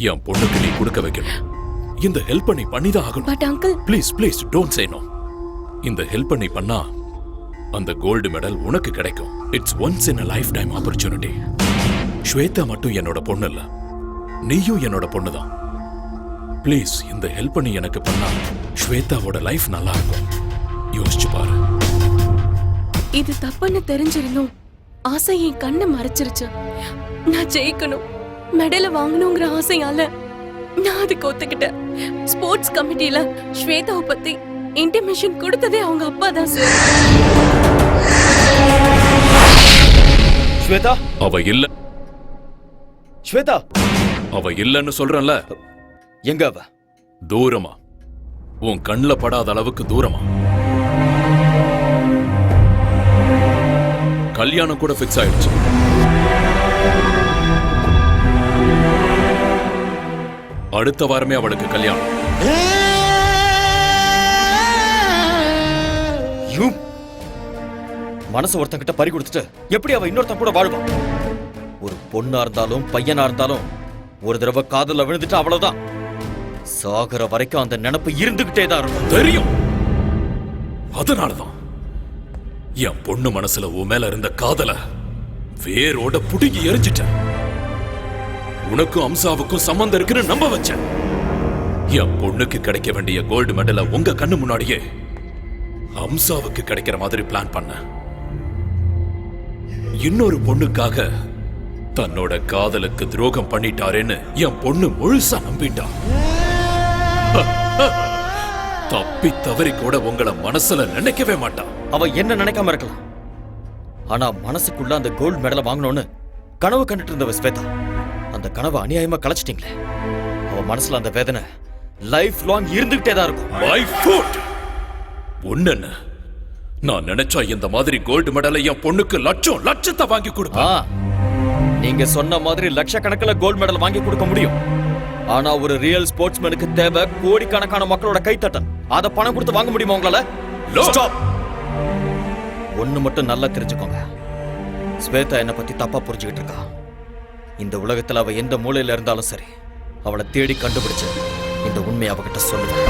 என் பொண்ணுக்கு நீ கொடுக்க வைக்கணும். இந்த ஹெல்ப் நீ பண்ணிதான் ஆகணும். But uncle, please don't say no. இந்த ஹெல்ப் நீ பண்ணா அந்த கோல்டு மெடல் உனக்கு கிடைக்கும். It's once in a lifetime opportunity. ஸ்வேதா மட்டும் என்னோட பொண்ணு இல்ல, நீயும் என்னோட பொண்ணுதான். ப்ளீஸ் இந்த ஹெல்ப் நீ எனக்கு பண்ணா ஸ்வேதாவோட லைஃப் நல்லா இருக்கும். யோசிச்சு பாரு. இது தப்புன்னு தெரிஞ்சிருந்தும் ஆசை என் கண்ணை மறைச்சிருச்சு. நான் ஜெயிக்கணும், மெடலை வாங்கணுங்கிற ஆசையால நான் அதுக்கு ஒத்துக்கிட்டேன். ஸ்போர்ட்ஸ் கமிட்டில ஸ்வேதாவை பத்தி இன்டிமேஷன் கொடுத்ததே அவங்க அப்பா தான் சார். ஸ்வேதா, அவ இல்ல. ஸ்வேதா, அவ இல்லன்னு சொல்றேன்ல. எங்க அவ? தூரமா, உன் கண்ணுல படாத அளவுக்கு தூரமா. கல்யாணம் கூட ஃபிக்ஸ் ஆயிடுச்சு. அடுத்த வாரமே அவளுக்கு கல்யாணம். மனசு ஒருத்தங்கிட்ட பறி கொடுத்துட்டு எப்படி அவ இன்னொருத்தன் கூட வாழ்வா? ஒரு பொண்ணா இருந்தாலும் பையனா இருந்தாலும் ஒரு தடவை காதல விழுந்துட்டு அவ்வளவுதான். சாகர வரைக்கும் அந்த நினைப்பு இருந்துகிட்டே தான் இருக்கும். தெரியும். அதனாலதான் என் பொண்ணு மனசுல உன் மேல இருந்த காதல வேரோட புடுங்கி எரிஞ்சிட்டேன். உனக்கும் அம்சாவுக்கும் சம்பந்தம் இருக்குன்னு நம்ப வச்சேன். என் பொண்ணுக்கு கிடைக்க வேண்டிய கோல்டு மெடலை உங்க கண்ணு முன்னாடியே அம்சாவுக்கு கிடைக்கிற மாதிரி பிளான் பண்ண. இன்னொரு பொண்ணுக்காக தன்னோட காதலுக்கு துரோகம் பண்ணிட்டாரேன்னு என் பொண்ணு முழுசா நம்பிட்டா. தப்பி தவறி கூட உங்களை மனசுல நினைக்கவே மாட்டா. அவ என்ன நினைக்காம இருக்கலாம், ஆனா மனசுக்குள்ள அந்த கோல்டு மெடலை வாங்கணும்னு கனவு கண்டுட்டு இருந்தவ ஸ்வேதா. அந்த கனவை அநியாயமா கலைச்சிட்டீங்களே. அவ மனசுல அந்த வேதனை லைஃப் லாங் இருந்துகிட்டே தான் இருக்கும். My foot. ஒண்ணு, நான் நினைச்சா இந்த மாதிரி கோல்டு மெடலை என் பொண்ணுக்கு லட்சத்தை வாங்கி கொடுப்பா. நீங்க சொன்ன மாதிரி லட்சக்கணக்கில் கோல்டு மெடல் வாங்கி கொடுக்க முடியும். ஆனா ஒரு ரியல் ஸ்போர்ட்ஸ்மேனுக்கு தேவை கோடிக்கணக்கான மக்களோட கைத்தட்டல். அத பணம் கொடுத்து வாங்க முடியுமா உங்களால? ஒண்ணு மட்டும் நல்லா தெரிஞ்சுக்கோங்க, ஸ்வேதா என்ன பத்தி தப்பா புரிஞ்சுக்கிட்டு இருக்கா. இந்த உலகத்துல அவ எந்த மூலையில இருந்தாலும் சரி, அவளை தேடி கண்டுபிடிச்சு இந்த உண்மையை அவகிட்ட சொல்லுவேன்.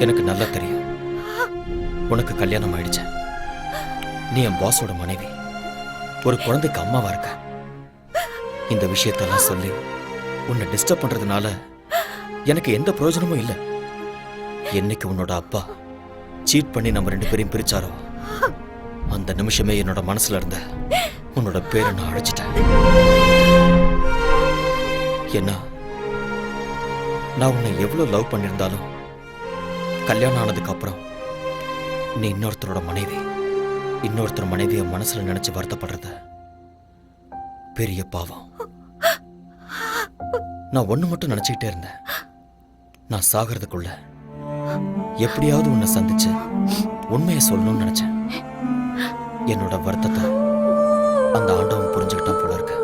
எனக்கு நல்லா தெரியும் உனக்கு கல்யாணம் ஆயிடுச்சு. நீ என் பாஸோட மனைவி, ஒரு குழந்தைக்கு அம்மாவா இருக்க. இந்த விஷயத்தெல்லாம் சொல்லி உன்னை டிஸ்டர்ப் பண்றதுனால எனக்கு எந்த பிரயோஜனமும் இல்லை. என்னைக்கு உன்னோட அப்பா சீட் பண்ணி நம்ம 2 பேரையும் பிரிச்சாரோ அந்த நிமிஷமே என்னோட மனசுல இருந்த உன்னோட பேரை நான் அழைச்சிட்டேன். என்ன, நான் உன்னை எவ்வளவு லவ் பண்ணியிருந்தாலும் கல்யாணம் ஆனதுக்கு அப்புறம் நீ இன்னொருத்தரோட மனைவி, இன்னொருத்தர் மனைவியை மனசுல நினைச்சு வருத்தப்படுறது பெரிய பாவம். நான் ஒண்ணு மட்டும் நினைச்சுக்கிட்டே இருந்தேன், நான் சாகிறதுக்குள்ள எப்படியாவது உன்னை சந்திச்சு உண்மையை சொல்லணும்னு நினைச்சேன். என்னோட வருத்தத்தை அந்த ஆண்டவன் புரிஞ்சுக்கிட்டான் போல இருக்கு.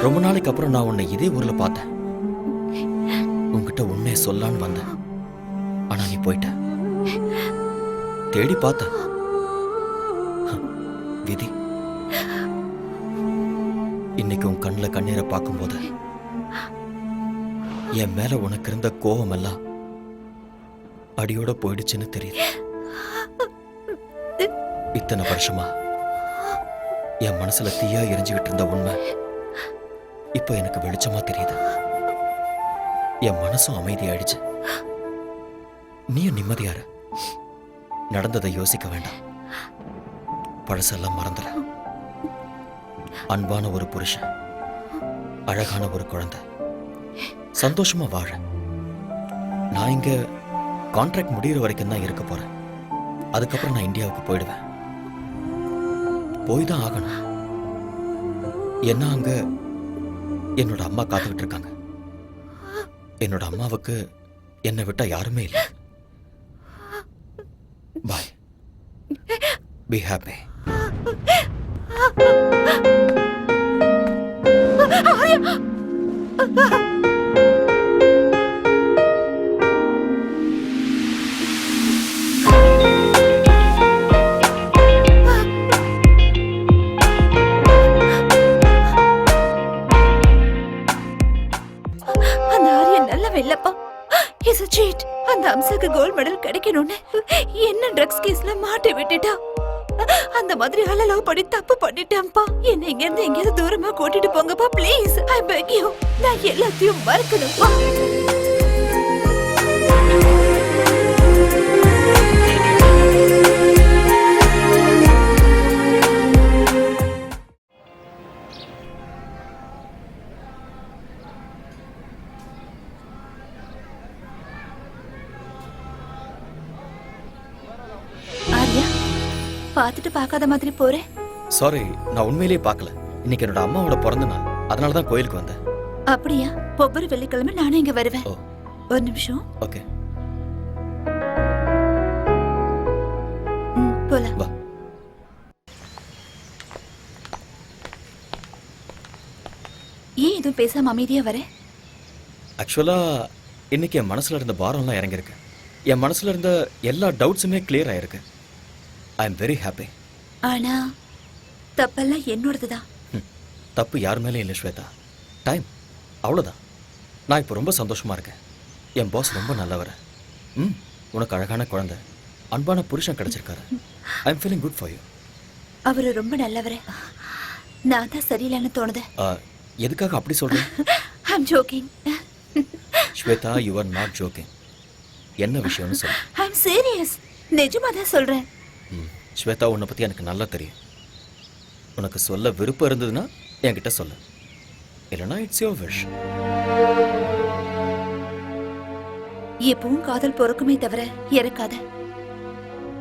ரொம்ப நாளைக்கு அப்புறம் நான் உன்னை இதே ஊர்ல பார்த்தேன். உன்கிட்ட உண்மையை சொல்லலான்னு வந்தேன், ஆனா நீ போயிட்ட. தேடி பார்த்த விதி. இன்னைக்கு உன் கண்ணுல கண்ணீரை பார்க்கும்போது என் மேல உனக்கு இருந்த கோபம் எல்லாம் அடியோட போயிடுச்சுன்னு தெரியுது. இத்தனை வருஷமா என் மனசுல தீயா எரிஞ்சுக்கிட்டு இருந்த உண்மை இப்ப எனக்கு வெளிச்சமா தெரியுது. என் மனசும் அமைதியாயிடுச்சு. நீயும் நிம்மதியார. நடந்ததை யோசிக்க வேண்டாம், பழசெல்லாம் மறந்துட. அன்பான ஒரு புருஷன், அழகான ஒரு குழந்தை, சந்தோஷமா வாழ. நான் இங்க கான்ட்ராக்ட் முடிகிற வரைக்கும் தான் இருக்க போறேன். அதுக்கப்புறம் நான் இந்தியாவுக்கு போயிடுவேன். போய் தான் ஆகணும். என்ன, அங்க என்னோட அம்மா காத்துக்கிட்டு இருக்காங்க. என்னோட அம்மாவுக்கு என்னை விட்டா யாருமே இல்லை. பாய். Be happy. அந்த ஆரியன் நல்ல வெள்ளப்பா. He's a cheat. அந்த அம்சாக்கு கோல்ட் மெடல் கிடைக்கணும்னு என்ன ட்ரக்ஸ் கேஸ்ல மாட்டி விட்டுட்டா. அந்த மாதிரி ஆள லவ் பண்ணி தப்பு பண்ணிட்டேன்ப்பா. என்ன இங்க இருந்து எங்கேயாவது தூரமா கூட்டிட்டு போங்கப்பா ப்ளீஸ். I peg you. நான் எல்லாத்தையும் மறக்கணும்ப்பா. ஆரியா, பார்த்துட்டு பார்க்காத மாதிரி போறேன். சாரி, நான் உண்மையிலேயே பார்க்கல. இன்னைக்கு என்னோட அம்மாவோட பிறந்த நாள், அதனால தான் கோயிலுக்கு வந்தேன். அப்படியா? ஒவ்வொரு வெள்ளிக்கிழமை நானும் இங்க வருவேன். ஒரு நிமிஷம். ஓகே, போலாம். வா. ஏன் எதுவும் பேசாம அமைதியா வர? ஆக்சுவலா இன்னைக்கு என் மனசுல இருந்த பாரம்லாம் இறங்கிருக்கு. என் மனசுல இருந்த எல்லா டவுட்ஸுமே கிளியர் ஆயிருக்கு. I am very happy. ஆனா தப்பெல்லாம் என்னோடதுதான். தப்பு யார் மேலேயும் இல்லை ஸ்வேதா. டைம், அவ்வளோதான். நான் இப்போ ரொம்ப சந்தோஷமா இருக்கேன். என் பாஸ் ரொம்ப நல்லவர். உனக்கு அழகான குழந்தை, அன்பான புருஷன் கிடைச்சிருக்காரு. I am feeling good for you. அவரு ரொம்ப நல்லவரே. நான் தான் சரியில்லைன்னு தோணுது. எதுக்காக அப்படி சொல்றேன்? I am joking. Shweta, you are not joking. என்ன விஷயம்னு சொல்லு. I am serious. நிஜமா தான் சொல்றேன். ஸ்வேதா, உன்னை பத்தி எனக்கு நல்லா தெரியும். உனக்கு சொல்ல விருப்பம் இருந்ததுன்னா என்கிட்ட சொல்லு, இல்லைன்னா இட்ஸ் யுவர் விஷ். எப்பவும் காதல் பொறுக்குமே தவிர இறக்காத.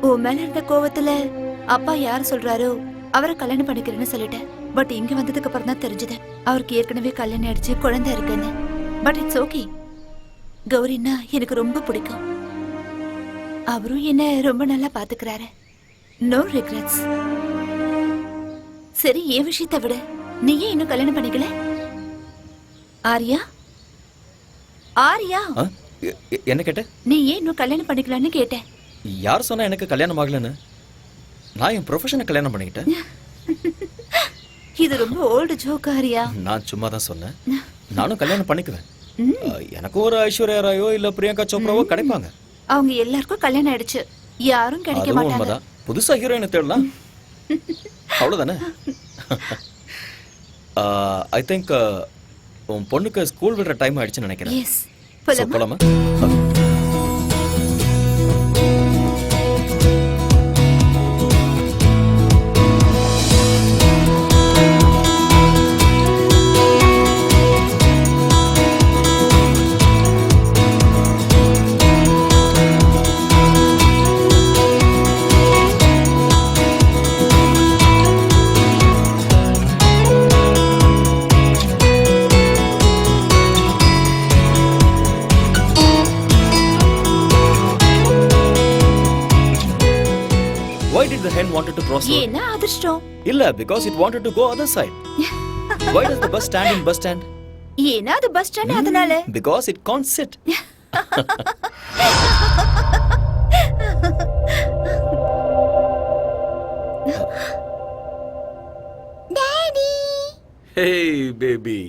உன் மேல இருந்த கோவத்துல அப்பா யார் சொல்றாரோ அவரை கல்யாணம் பண்ணிக்கிறேன்னு சொல்லிட்டேன். பட் இங்க வந்ததுக்கு அப்புறம் தான் தெரிஞ்சது அவருக்கு ஏற்கனவே கல்யாணம் ஆயிடுச்சு, குழந்தை இருக்குன்னு. But it's okay. கௌரின்னா எனக்கு ரொம்ப பிடிக்கும். அவரும் என்ன ரொம்ப நல்லா பாத்துக்கிறாரு. No regrets. சரி, என் விஷயத்தை விட நீ ஏன் இன்னும் கல்யாணம் பண்ணிக்கல? ஆரியா, ஆரியா, என்ன கேட்ட? நீ ஏன் இன்னும் கல்யாணம் பண்ணிக்கலான்னு கேட்டேன். யார் சொன்னா எனக்கு கல்யாணம் ஆகலன்னு? நான் என் ப்ரொஃபஷனை கல்யாணம் பண்ணிக்கிட்டேன். இது ரொம்ப ஓல்டு ஜோக் ஆரியா. நான் சும்மா தான் சொன்னேன். நானும் கல்யாணம் பண்ணிக்குவேன். எனக்கும் ஒரு ஐஸ்வர்யா ராயோ இல்ல பிரியங்கா சோப்ராவோ கிடைப்பாங்க. அவங்க எல்லாருக்கும் கல்யாணம் ஆயிடுச்சு, யாரும் கிடைக்க அதுவும் மாட்டாங்க. உண்மைதான். புதுசா ஹீரோயினை தேடலாம், அவ்வளவுதானே? ஐ திங்க் உன் பொண்ணுக்கு ஸ்கூல் விடுற டைம் ஆயிடுச்சுன்னு நினைக்கிறேன். எஸ், So, போலாமா? Why did the hen wanted to cross road? ஏன்னா அதிர்ஷ்டம். இல்ல, because it wanted to go other side. Why does the bus stand in bus stand? ஏன்னா அது பஸ் ஸ்டாண்ட், அதனால. Because it can't sit. Daddy. Hey baby.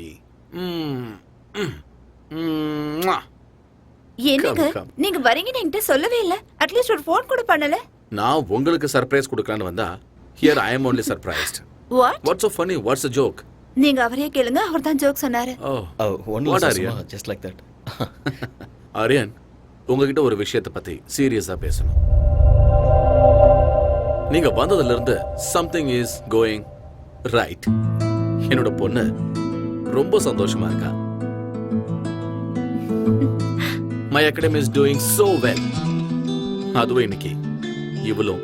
என்னங்க Come. நீங்க வரீங்கன்னு என்கிட்ட சொல்லவே இல்ல. அட்லீஸ்ட் ஒரு ஃபோன் கூட பண்ணல. நான் உங்களுக்கு சர்ப்ரைஸ் கொடுக்கலான்னு வந்தா here I am only surprised. What? What's so funny? What's the joke? நீங்க அவரே கேளுங்க, அவர் தான் ஜோக் சொன்னாரு. Only What are சும்மா, you? just like that. Aryan, உங்ககிட்ட ஒரு விஷயத்தை பத்தி சீரியஸா பேசணும். நீங்க வந்ததுல இருந்து something is going right. என்னோட பொண்ணு ரொம்ப சந்தோஷமா இருக்கா. My academy is doing so well. அதுவும் இன்னைக்கு இவளும்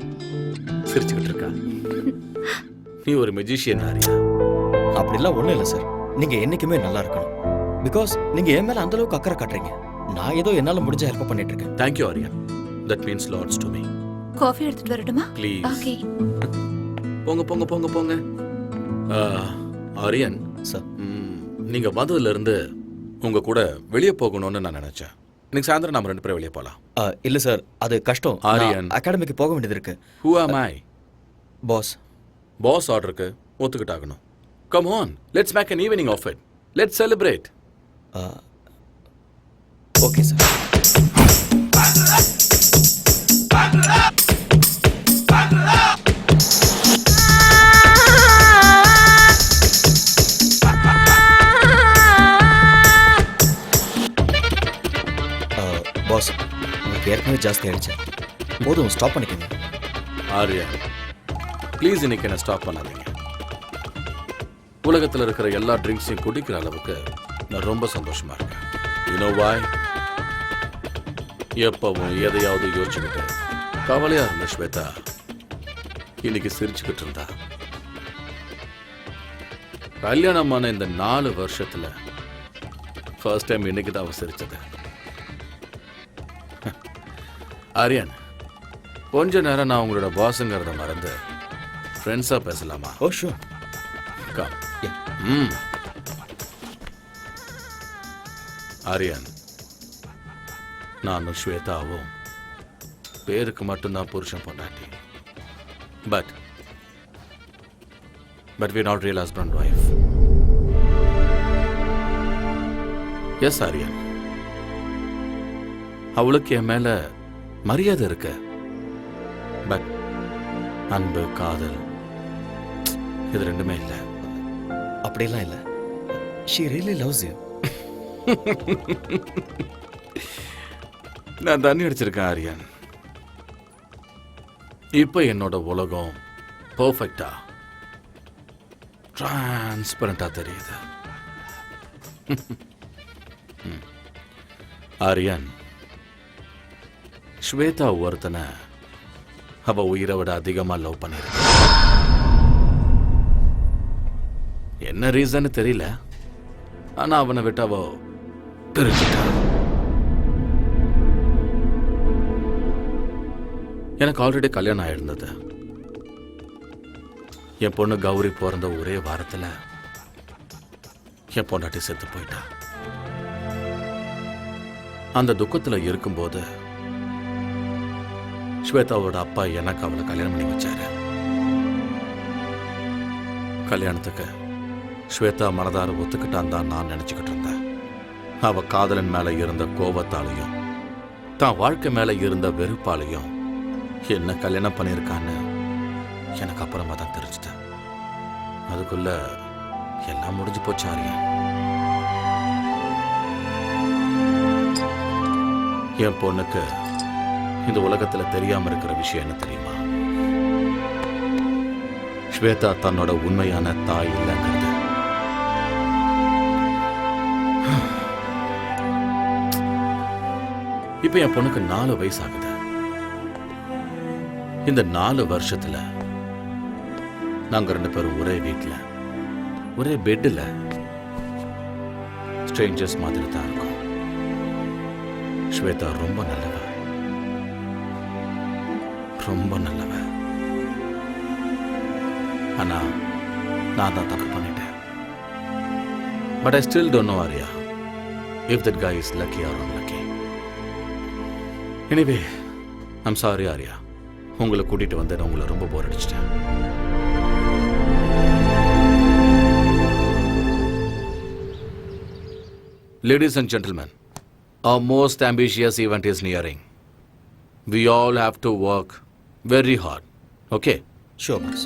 சிரிச்சுக்கிட்டு இருக்கா. நீ ஒரு மெஜிஷியன் ஆரியா. அப்படிலாம் ஒண்ணும் இல்ல சார். நீங்க என்னைக்குமே நல்லா இருக்கணும். பிகாஸ் நீங்க என் மேல அந்த அளவுக்கு அக்கறை காட்டுறீங்க. நான் ஏதோ என்னால முடிஞ்ச ஹெல்ப் பண்ணிட்டு இருக்கேன். Thank you Arya. That means lots to me. Coffee எடுத்துட்டு வரட்டுமா? Please. ஓகே. போங்க போங்க போங்க போங்க. ஆரியன் சார், நீங்க வந்ததுல இருந்து உங்க கூட வெளியே போகணும்னு நான் நினைச்சேன். இன்னைக்கு சாயந்தரம் நாம ரெண்டு பேரும் வெளியே போலாம். இல்ல சார், அது கஷ்டம். ஆரியன், அகாடமிக்கு போக வேண்டியது இருக்கு. Who am I? Boss. Boss ஆர்டருக்கு ஒத்துக்கிட்டாகணும். Come on, let's make an evening of it. Let's celebrate. Okay sir. ஜாஸ்தி ஆயிடுச்சு. போதும், ஸ்டாப் பண்ணிக்கோங்க. ஆர்யா ப்ளீஸ் இன்னைக்கு என்ன ஸ்டாப் பண்ணாதீங்க. உலகத்தில் இருக்கிற எல்லா ட்ரிங்க்ஸையும் குடிக்கிற அளவுக்கு நான் ரொம்ப சந்தோஷமா இருக்கேன். யூனோ வாய்? எப்பவும் எதையாவது யோசிச்சுக்கிட்டு கவலையா இருந்த ஸ்வேதா இன்னைக்கு சிரிச்சுக்கிட்டு இருந்தா. கல்யாணமான இந்த 4 வருஷத்துல ஃபர்ஸ்ட் டைம் இன்னைக்கு தான் அவ சிரிச்சது. ஆரியன், கொஞ்ச நேரம் நான் உங்களோட பாஸுங்கிறத மறந்து ஃப்ரெண்ட்ஸா பேசலாமா? ஓ ஷூர். கம். ஆரியன், நானும் ஸ்வேதாவும் பேருக்கு மட்டும்தான் புருஷன் பொண்டாட்டி. But we're not real husband and wife. Yes, Aryan, அவளுக்கு என் மேல மரியாதை இருக்கு. பட் அன்பு, காதல் இது ரெண்டுமே இல்லை. அப்படியெல்லாம் இல்லை. she really loves you. நான் தண்ணி அடிச்சிருக்கேன் ஆரியன். இப்ப என்னோட உலகம் பர்ஃபெக்டா டிரான்ஸ்பரண்டா தெரியுது. ஆரியன், ஸ்வேதா ஒருத்தனை அவ உயிரை விட அதிகமா லவ் பண்ணிருக்க. என்ன ரீசன் தெரியல, ஆனா அவனை விட்டு அவ பிரிஞ்சுட்டா. எனக்கு ஆல்ரெடி கல்யாணம் ஆயிருந்தது. என் பொண்ணு கௌரி பிறந்த ஒரே வாரத்துல என் பொண்டாட்டி செத்து போயிட்டா. அந்த துக்கத்துல இருக்கும்போது ஸ்வேதாவோட அப்பா எனக்கு அவளை கல்யாணம் பண்ணி வச்சாரு. கல்யாணத்துக்கு ஸ்வேதா மனதார ஒத்துக்கிட்டான் தான் நான் நினைச்சுக்கிட்டு இருந்தேன். அவ காதலன் மேல இருந்த கோபத்தாலையும் தான் வாழ்க்கை மேல இருந்த வெறுப்பாலையும் என்ன கல்யாணம் பண்ணியிருக்கான்னு எனக்கு அப்புறமா தான் தெரிஞ்சுட்டேன். அதுக்குள்ள எல்லாம் முடிஞ்சு போச்சு ஆரியா. என் பொண்ணுக்கு இந்த உலகத்துல தெரியாம இருக்கிற விஷயம் என்ன தெரியுமா? ஸ்வேதா தன்னோட உண்மையான தாய் இல்லைங்கிறது. இப்ப என் பொண்ணுக்கு 4 வயசு ஆகுது. இந்த 4 வருஷத்துல நாங்க 2 பேரும் ஒரே வீட்டுல, ஒரே பெட்ல ஸ்ட்ரேஞ்சர்ஸ் மாதிரி தான் இருக்கோம். ஸ்வேதா ரொம்ப நல்லவ, ரொம்ப நல்லவ. ஆனா நான் தான் தப்பு பண்ணிட்டேன். But I still don't know Arya if that guy is lucky or unlucky. Anyway I'm sorry Arya, உங்களை கூட்டிட்டு வந்து உங்களை ரொம்ப போர் அடிச்சிட்டேன். Ladies and gentlemen, our most ambitious event is nearing. We all have to work very hard. Okay? Sure, boss.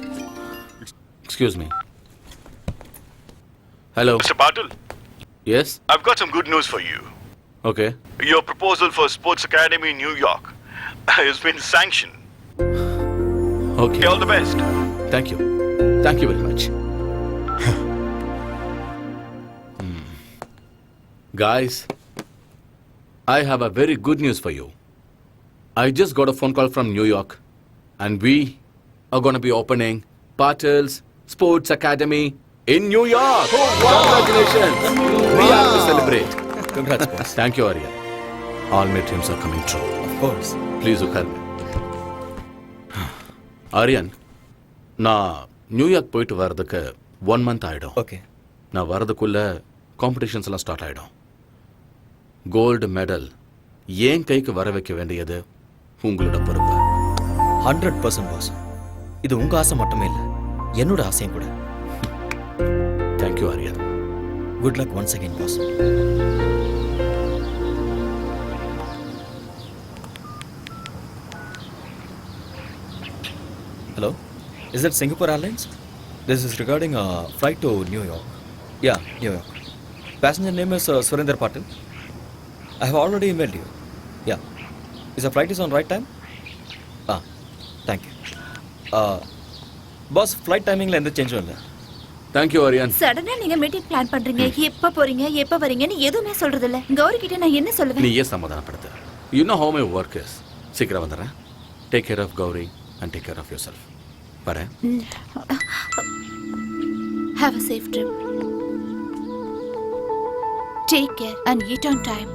Excuse me. Hello. Mr. Patil? Yes? I've got some good news for you. Okay. Your proposal for Sports Academy in New York has been sanctioned. Okay. All the best. Thank you. Thank you very much. Guys, I have a very good news for you. I just got a phone call from New York, and we are going to be opening Patil's Sports Academy in New York. Oh, wow. Congratulations. We have to celebrate. Congrats, boss. Thank you, Arya. All my dreams are coming true. Of course. Please look at me. Aryan, நான் New York போயிட்டு வர்றதுக்கு 1 month ஆயிடும். Okay. நான் வர்றதுக்குள்ள competitions எல்லாம் start ஆயிடும். Gold medal ஏன் கைக்கு வர வைக்க வேண்டியது உங்களோட பொறுப்பு. 100% பாஸ். இது உங்க ஆசை மட்டுமே இல்லை, என்னோட ஆசையும் கூட. Thank you Aryan. Good luck once again boss. Hello, is that Singapore Airlines? This is regarding a flight to New York. Yeah, New York. Passenger name is Surinder Patil. I have already emailed you. Yeah. Is flight is on right time? Thank you. Boss, flight டைமிங்கில் எந்த சேஞ்சும் இல்லை. Thank you Aryan. சடனா நீங்க meeting plan பண்றீங்க, எப்ப போறீங்க எப்ப வரீங்கன்னு எதுவுமே சொல்றது இல்ல. கௌரி கிட்ட நான் என்ன சொல்லுவேன்? நீயே சமாதானப்படுத்து. You know how my work is. சீக்கிரம் வந்துடுறேன். Take care of Gauri and take care of yourself. வரேன். Have a safe trip. Take care and eat on time.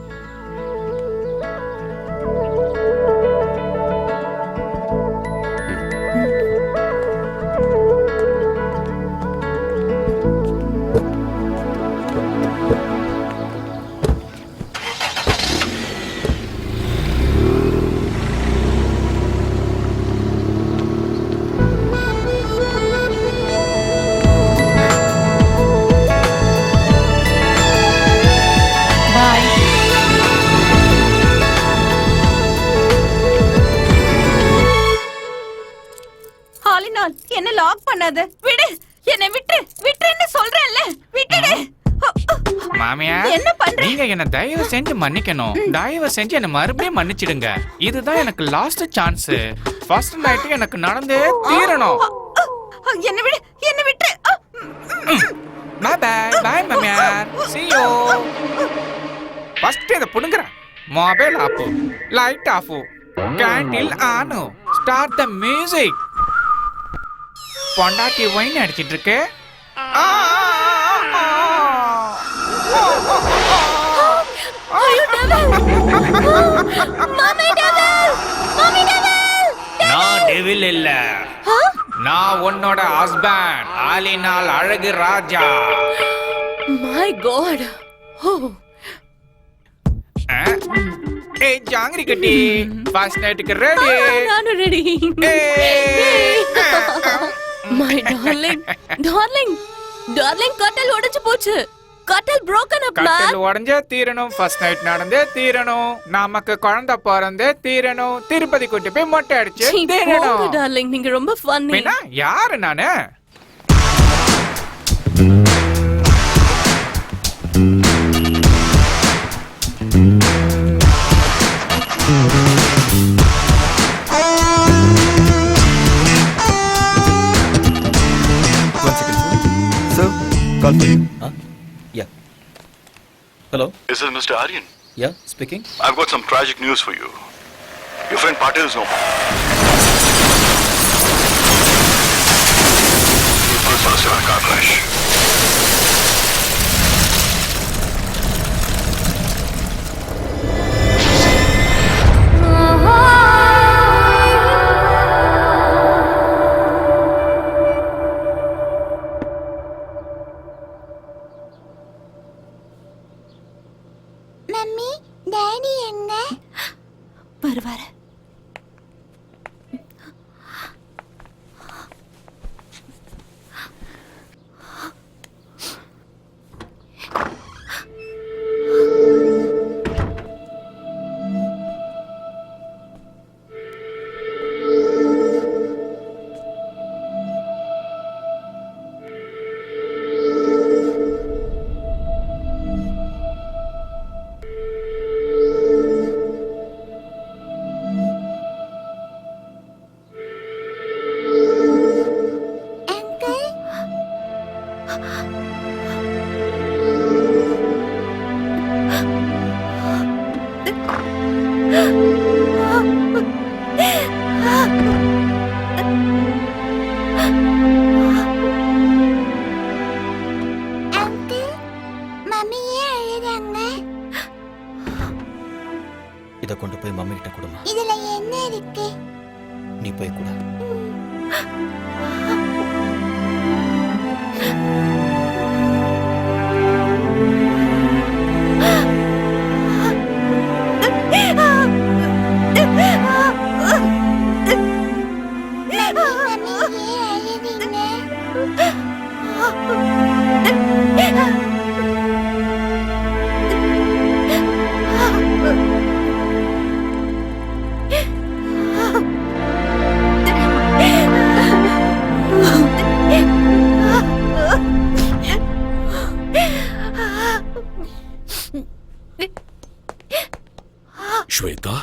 ஹாலினால் என்ன லாக் பண்ணாத. விடு, என்ன விட்டுன்னு சொல்றேன்ல. விட்டுடு. மாமியார், என்ன பண்ற? நீங்க என்ன தயவு செஞ்சு மன்னிக்கணும். தயவு செஞ்சு என்ன மறுபடியும் மன்னிச்சிடுங்க. இதுதான் எனக்கு லாஸ்ட் சான்ஸ். ஃபர்ஸ்ட் நைட் எனக்கு நடந்தே தீரணும். என்ன விடு, என்ன விட்டு. பை பை பை மாமியார். see you. ஃபர்ஸ்ட் இத புடுங்கறேன். Mobile off, light off, candle on, start the music. பொண்டாட்டி வைன் அடிச்சிட்டு இருக்கு. நான் டெவில் இல்ல, நான் உன்னோட ஹஸ்பண்ட், ஆலினால் அழகு ராஜா. My God. ஏய் ஜாங்கிரி கட்டி, ஃபர்ஸ்ட் நைட்டுக்கு ரெடி. நானும் ready. My darling, darling, darling, கட்டல் உடைஞ்சு போச்சு. கட்டல் broken up man. கட்டல் உடைஞ்சே தீரணும். ஃபர்ஸ்ட் நைட் நடந்தே தீரணும். நமக்கு குழந்தை பிறந்தே தீரணும். திருப்பதி கூட்டி போய் மொட்டை அடிச்சு தீரணும். டார்லிங், நீங்க ரொம்ப ஃபன்னி. மீனா, யாரு நானு? Sir, call for you. Yeah. Hello? Is this Mr. Aryan? Yeah, speaking. I've got some tragic news for you. Your friend Patil is no more. He was in a car crash. Mummy, daddy எங்க? வருவாரு. இதை கொண்டு போய் mummy கிட்ட கொடுமா. இதுல என்ன இருக்கு? நீ போய் கூட. ஸ்வேதா,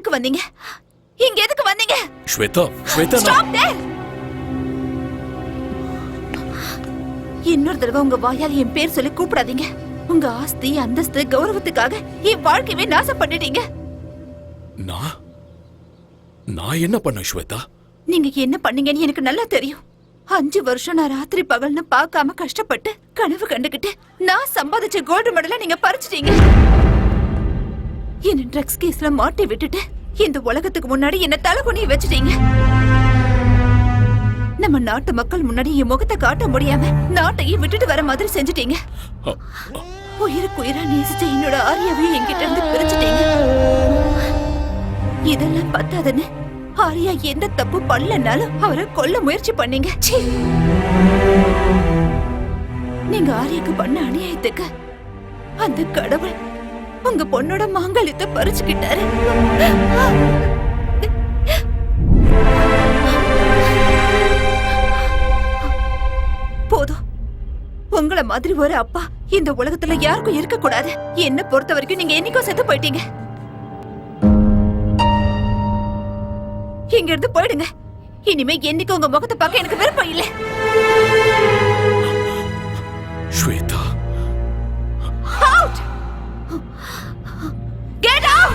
எதுக்கு வந்தீங்க? இங்க எதுக்கு வந்தீங்க? Shweta, Shweta, Stop there! இன்னொரு தடவை உங்க வாயால என் பேர் சொல்லி கூப்பிடாதீங்க. உங்க ஆஸ்தி, அந்தஸ்து, கௌரவத்துக்காக என் வாழ்க்கையவே நாசம் பண்ணிட்டீங்க. நான் என்ன பண்ண ஸ்வேதா? நீங்க என்ன பண்ணீங்கன்னு எனக்கு நல்லா தெரியும். 5 வருஷம் நான் ராத்திரி பகல்னு பார்க்காம கஷ்டப்பட்டு கனவு கண்டுகிட்டு நான் சம்பாதிச்ச கோல்டு மெடலை நீங்க பறிச்சிட்டீங்க. என்ன ட்ரக்ஸ் கேஸ்ல மாட்டி விட்டுட்டு இந்த உலகத்துக்கு முன்னாடி என்ன தலைகுனிய வச்சுட்டீங்க. நம்ம நாட்டு மக்கள் முன்னாடி என் முகத்தை காட்ட முடியாம நாட்டையே விட்டுட்டு வர மாதிரி செஞ்சுட்டீங்க. உயிருக்கு உயிரா நேசிச்ச என்னோட ஆரியாவையும் என்கிட்ட இருந்து பிரிச்சுட்டீங்க. இதெல்லாம் பத்தாதுன்னு ஆரியா எந்த தப்பு பண்ணலனாலும் அவரை கொல்ல முயற்சி பண்ணீங்க. சீ! நீங்க ஆரியாக்கு பண்ண அநியாயத்துக்கு அந்த கடவுள் உங்க பொண்ணோட மாங்கல்யத்தை பறிச்சுக்கிட்டாரு. போதும். உங்கள மாதிரி ஒரு அப்பா இந்த உலகத்துல யாருக்கும் இருக்க கூடாது. என்ன பொறுத்த வரைக்கும் நீங்க என்னைக்கும் செத்து போயிட்டீங்க. இங்க இருந்து போயிடுங்க. இனிமே என்னைக்கு உங்க முகத்தை பார்க்க எனக்கு விருப்பம் இல்ல. ஸ்வேதா, Out! Get out!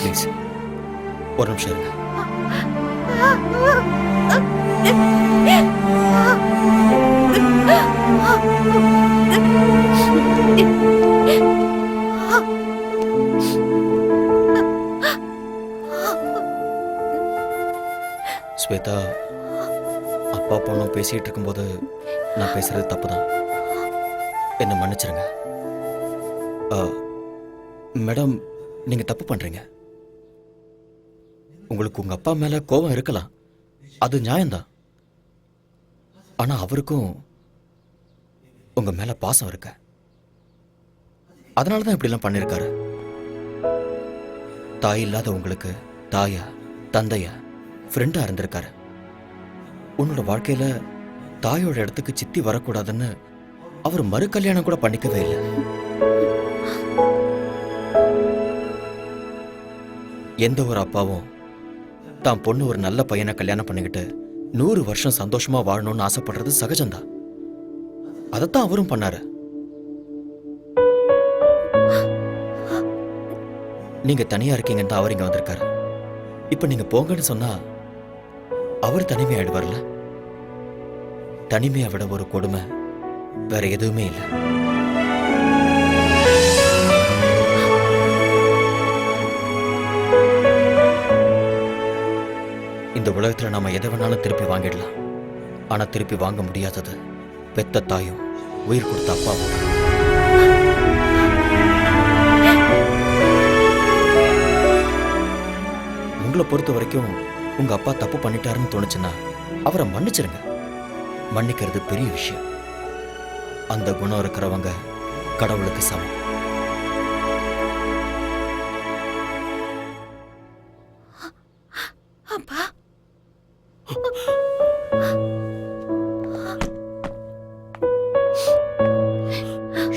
ப்ளீஸ் ஒரு நிமிஷம் இருங்க. ஸ்வேதா, அப்பா பொண்ணும் பேசிட்டு இருக்கும்போது நான் பேசுறது தப்புதான். என்ன மன்னிச்சிருங்க. மேடம், நீங்க தப்பு பண்றீங்க. உங்களுக்கு உங்க அப்பா மேல கோபம் இருக்கலாம், அது நியாயம்தான். ஆனா அவருக்கும் உங்க மேல பாசம் இருக்க. அதனாலதான் இப்படி எல்லாம் பண்ணிருக்காரு. தாய் இல்லாத உங்களுக்கு தாயா, தந்தையா, ஃப்ரெண்டா இருந்திருக்காரு. உன்னோட வாழ்க்கையில தாயோட இடத்துக்கு சித்தி வரக்கூடாதுன்னு அவர் மறு கல்யாணம் கூட பண்ணிக்கவே இல்லை. எந்த ஒரு அப்பாவும் தான் பொண்ணு ஒரு நல்ல பையனை கல்யாணம் பண்ணிக்கிட்டு 100 வருஷம் சந்தோஷமா வாழணும்னு ஆசைப்படுறது சகஜம்தான். அதைத்தான் அவரும் பண்ணாரு. நீங்க தனியா இருக்கீங்கன்னு தான் அவர் இங்க வந்திருக்காரு. இப்ப நீங்க போங்கன்னு சொன்னா அவர் தனிமையாயிடுவார்ல. தனிமையை விட ஒரு கொடுமை வேற எதுவுமே இல்லை. இந்த உலகத்துல நாம எதை வேணாலும் திருப்பி வாங்கிடலாம். ஆனா திருப்பி வாங்க முடியாதது பெத்த தாயும் உயிர் கொடுத்த அப்பாவும். உங்களை பொறுத்த வரைக்கும் உங்க அப்பா தப்பு பண்ணிட்டாருன்னு தோணுச்சுன்னா அவரை மன்னிச்சிருங்க. மன்னிக்கிறது பெரிய விஷயம். அந்த குணம் இருக்கிறவங்க கடவுளுக்கு சமம். அப்பா,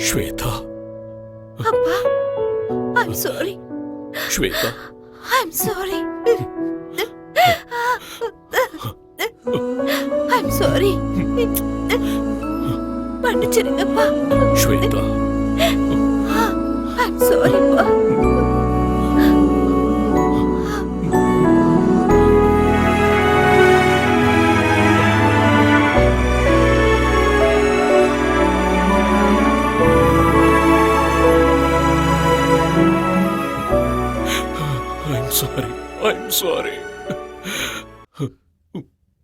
ஸ்வேதா, அப்பா, I'm sorry. Shweta, I'm sorry. I'm sorry. மன்னிச்சிருங்கப்பா. Shweta, I'm sorry, பா. I'm sorry. I'm sorry.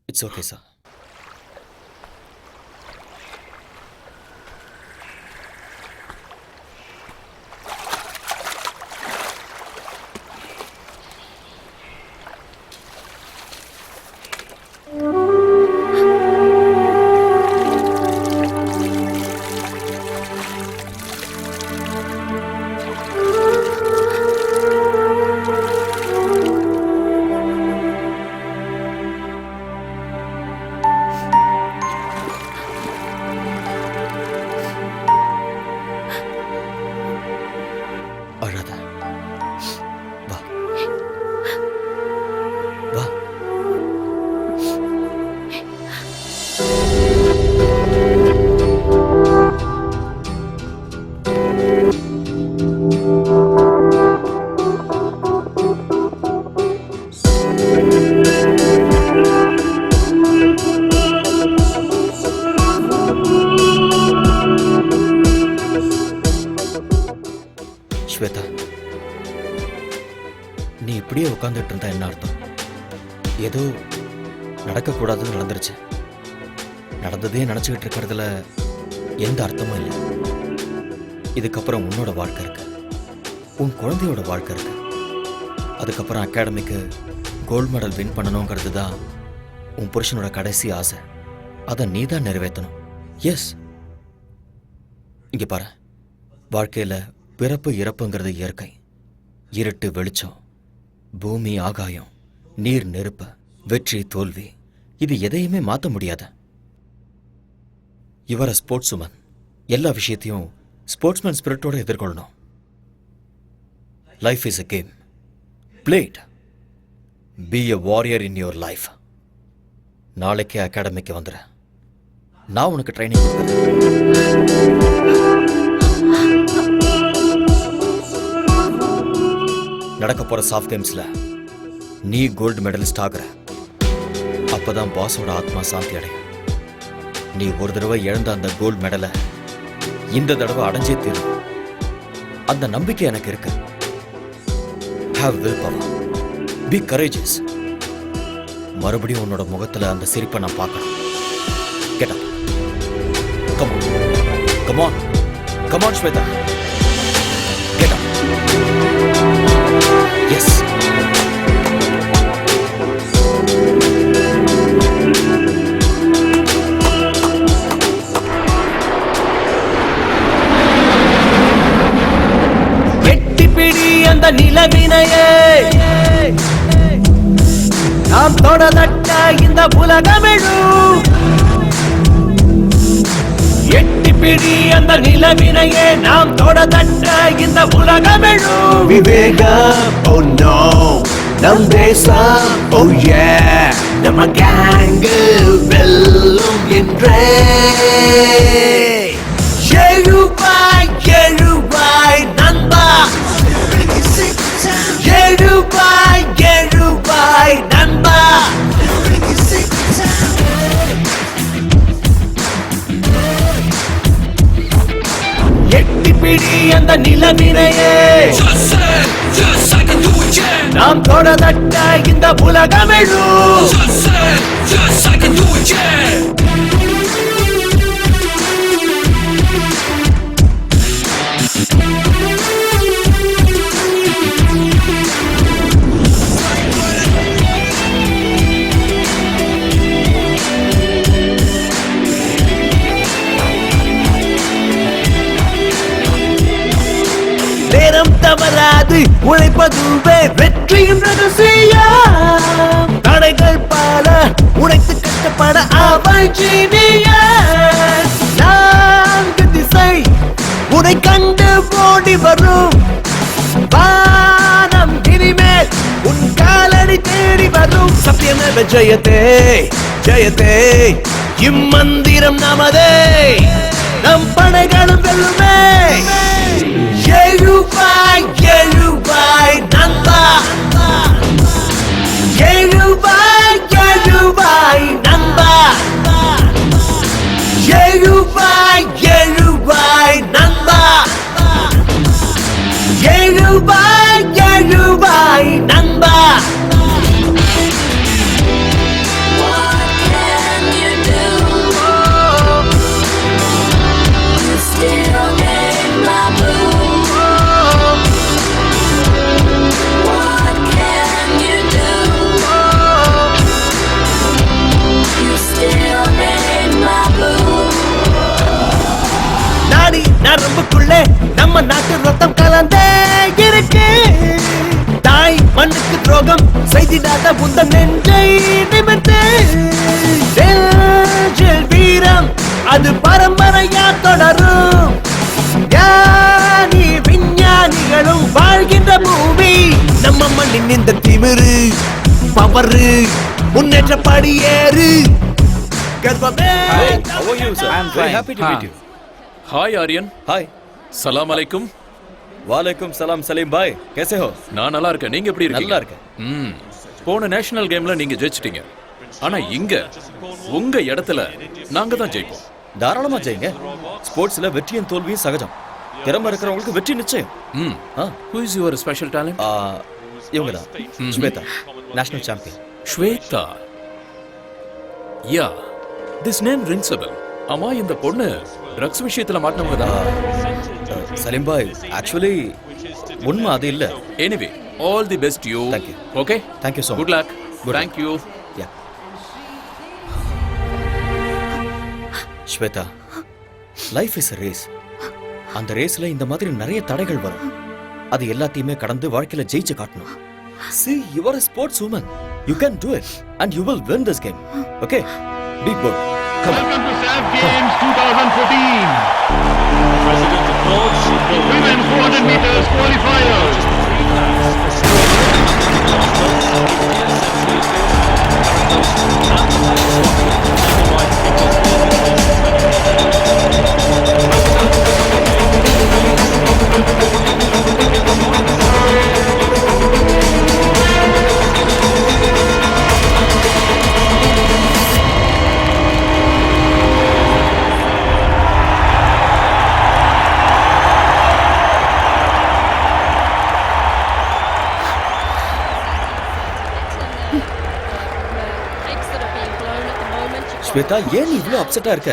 It's okay, sir. நீ இப்படியே உட்காந்துட்டு இருந்தா என்ன அர்த்தம்? ஏதோ நடக்கக்கூடாதுன்னு நடந்துருச்சு. நடந்ததே நினச்சிக்கிட்டு இருக்கிறதுல எந்த அர்த்தமும் இல்லை. இதுக்கப்புறம் உன்னோட வாழ்க்கை இருக்கு, உன் குழந்தையோட வாழ்க்கை இருக்கு. அதுக்கப்புறம் அகாடமிக்கு கோல்டு மெடல் வின் பண்ணணுங்கிறது தான் உன் புருஷனோட கடைசி ஆசை. அதை நீ தான் நிறைவேற்றணும். எஸ், இங்க பாரு, வாழ்க்கையில பிறப்பு இறப்புங்கிறது இயற்கை. இருட்டு வெளிச்சம், பூமி ஆகாயம், நீர் நெருப்பு, வெற்றி தோல்வி, இது எதையுமே மாற்ற முடியாத. இவர ஸ்போர்ட்ஸ் உமன், எல்லா விஷயத்தையும் ஸ்போர்ட்ஸ்மேன் ஸ்பிரிட்டோட எதிர்கொள்ளணும். Life is a game, play it. Be a warrior in your life. நாளைக்கே அகாடமிக்கு வந்துடு. நான் உனக்கு ட்ரைனிங் கொடுக்குறேன். நடக்க போற சாஃப்ட் கேம்ஸ்ல நீ கோல்டு மெடலிஸ்ட் ஆகுற. அப்பதான் பாஸோட ஆத்மா சாந்தி அடையும். நீ ஒரு தடவை இழந்த அந்த கோல்டு மெடலை இந்த தடவை அடைஞ்சே தீரும். அந்த நம்பிக்கை எனக்கு இருக்கு. Have willpower. Be courageous. மறுபடியும் உன்னோட முகத்துல அந்த சிரிப்பை நான் பார்க்கணும். Get up. Come on. Come on. Come on, Shweta. Get up. Yes. எட்டிப்பிடி அந்த நிலவினையே, நாம் தொடதட்ட இந்த உலகமெழும். எட்டிப்பிடி அந்த நிலவினையே, நாம் தொடதட்ட இந்த உலகமெழும். விவேகம், oh no, நம் தேசம், oh yeah, நம்ம கேங்கு வெல்லும் என்றே. எழுவாய் எழுவாய் நண்பா, எழுவாய் எழுவாய் நண்பா. எட்டிப்பிடி அந்த நிலவினையே, நாம் தொடதட்ட இந்த உலகமெழும். நேரம் தவறாது உழைப்பதுவே வெற்றியும் ரகசியம். தடைகள் பல உடைத்து கட்டப்பட அவள் ஜீனியஸ். நான்கு திசை உடை கண்டு ஓடி வரும். வானம் இனிமேல் உன் காலடி தேடி வரும். சத்தியமேவ ஜெயதே ஜெயதே, இம்மந்திரம் நமதே, நம் படைகளும் வெல்லுமே. எழுவாய் எழுவாய் நண்பா, எழுவாய் எழுவாய் நண்பா, எழுவாய் எழுவாய் நண்பா, எழுவாய் எழுவாய் நண்பா. நரம்புக்குள்ளே நம்ம நாட்டு ரத்தம் கலந்தே இருக்கு. தாய் மண்ணுக்கு துரோகம் செய்திடாத உந்தன் நெஞ்சை நிமிர்த்து. நெஞ்சில் வீரம் அது பரம்பரையா தொடரும். ஞானி விஞ்ஞானிகளும் வாழ்கின்ற பூமி நம்ம மண்ணின் இந்த திமிரு பவரு முன்னேற்ற படியேறு. கர்வமே. How are you, sir? I am very happy to meet you. हाय आर्यन. हाय. सलाम अलैकुम. वालेकुम सलाम सलीम भाई, कैसे हो? நான் நல்லா இருக்கேன். நீங்க எப்படி இருக்கீங்க? நல்லா இருக்கேன். போன நேஷனல் கேம்ல நீங்க ஜெயிச்சிட்டீங்க. ஆனா இங்க உங்க இடத்துல நாங்க தான் ஜெயிப்போம். தாராளமா ஜெயிங்க. ஸ்போர்ட்ஸ்ல வெற்றியும் தோல்வியும் சகஜம். திறமை இருக்கிறவங்களுக்கு வெற்றி நிச்சயம். Who is your special talent? இவங்க தான் Shweta national champion. Shweta, ya, this name rings a bell. ஆமா, இந்த பொண்ணு ட்ரக்ஸ் விஷயத்துல மாட்டினவங்க தான். சலீம் பாய், ஆக்சுவலி உண்மை அது இல்ல. Anyway, all the best you. Thank you. Okay, thank you so much. Good luck. Thank you. Ya Shweta, life is a race. அந்த ரேஸ்ல இந்த மாதிரி நிறைய தடைகள் வரும். அது எல்லாத்தையுமே கடந்து வாழ்க்கையில ஜெயிச்சு காட்டணும். See, you are a sports woman. You can do it and you will win this game. Okay? Be good. Come on. Welcome to SAF Games 2014. President applauds the women's 400 meters qualifiers. Shweta, ஏன் நீ இவ்ளோ அப்செட்டா இருக்க?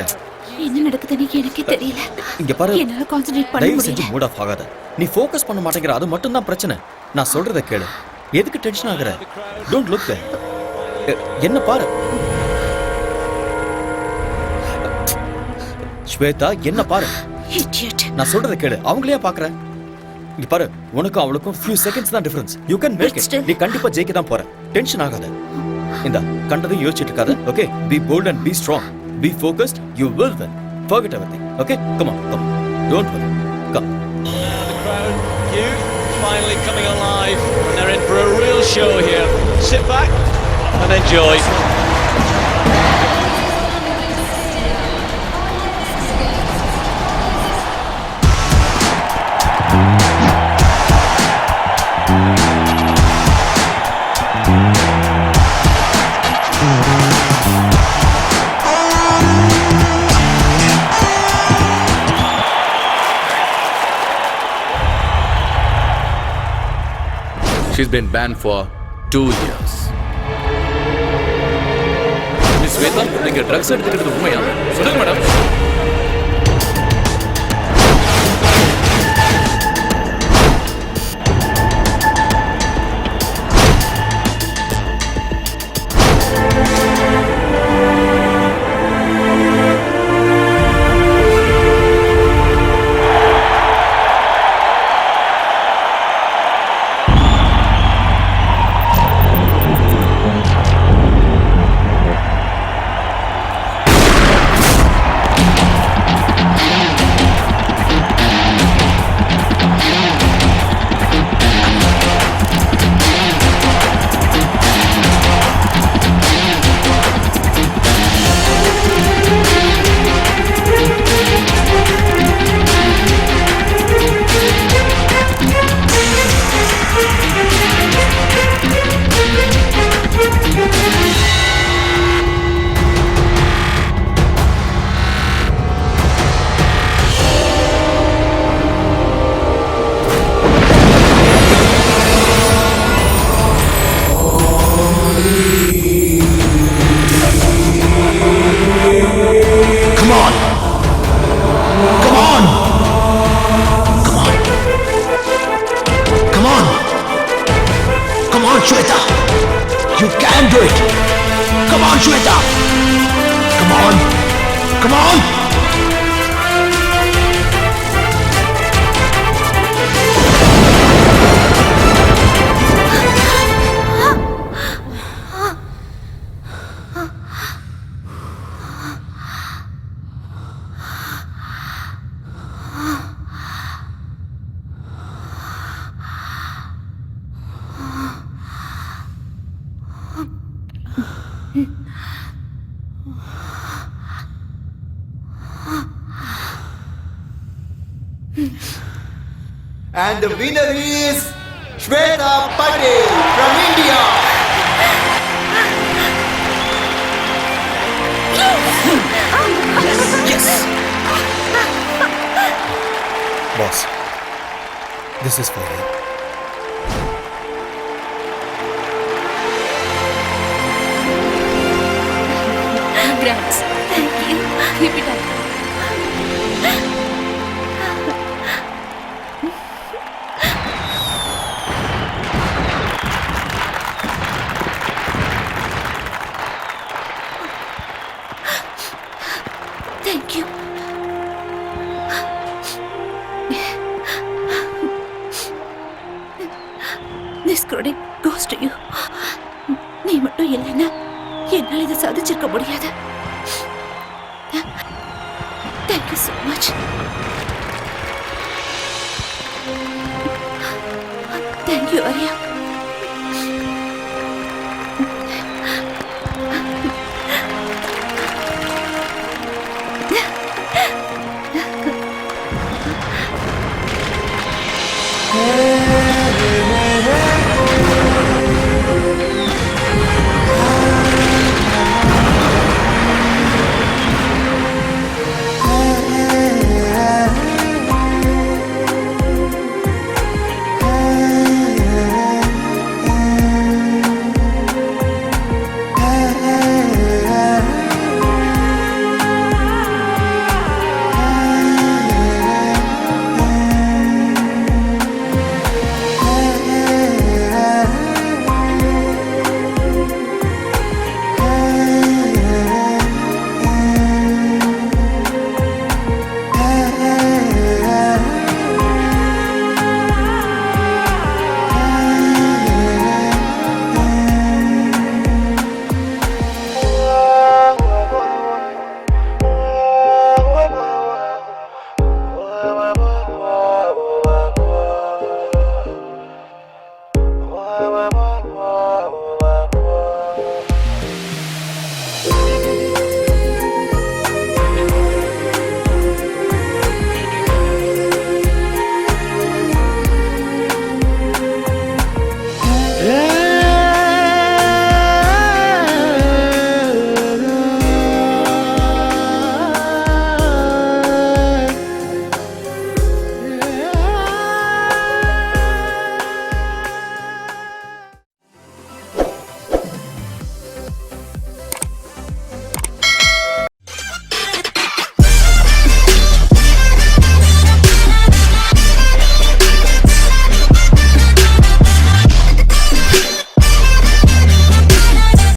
என்ன நடக்குதுன்னு எனக்கே தெரியல. இங்க பாரு, என்னால கான்சென்ட்ரேட் பண்ண தயவு செஞ்சு முடியல. மூட் ஆஃப் ஆகாத. நீ ஃபோக்கஸ் பண்ண மாட்டேங்கிற, அது மட்டும் தான் பிரச்சனை. நான் சொல்றத கேளு. எதுக்கு டென்ஷன் ஆகுற? Don't look there. என்ன பாரு ஸ்வேதா, என்ன பாரு. Idiot. நான் சொல்றத கேளு. அவங்களையே பாக்குற. இங்க பாரு, உனக்கும் அவளுக்கும் few seconds தான் difference. You can make it. நீ கண்டிப்பா ஜெயிக்க தான் போற. டென்ஷன் ஆகாத. இந்த கண்டதையும் யோசிச்சுட்டு இருக்காத. Okay, be bold and be strong. Be focused. You will win. Forget everything. Okay, come on, come on. Don't worry. Come. The crowd, youth, finally coming alive, and they're in for a real show here. Sit back and enjoy. She's been banned for 2 years. Miss Shweta, நீங்க drugs எடுத்துக்கிறது உண்மையா? சொல்லுங்க madam. Shweta! You can do it! Come on, Shweta! Come on! Come on! And the winner is Shweta Patel from India. Yes. Boss, this is for you. goes to you. நீ மட்டும் இல்லைன்னா என்னால் இதை சாதிச்சிருக்க முடியாது. Thank you so much. Thank you, Arya.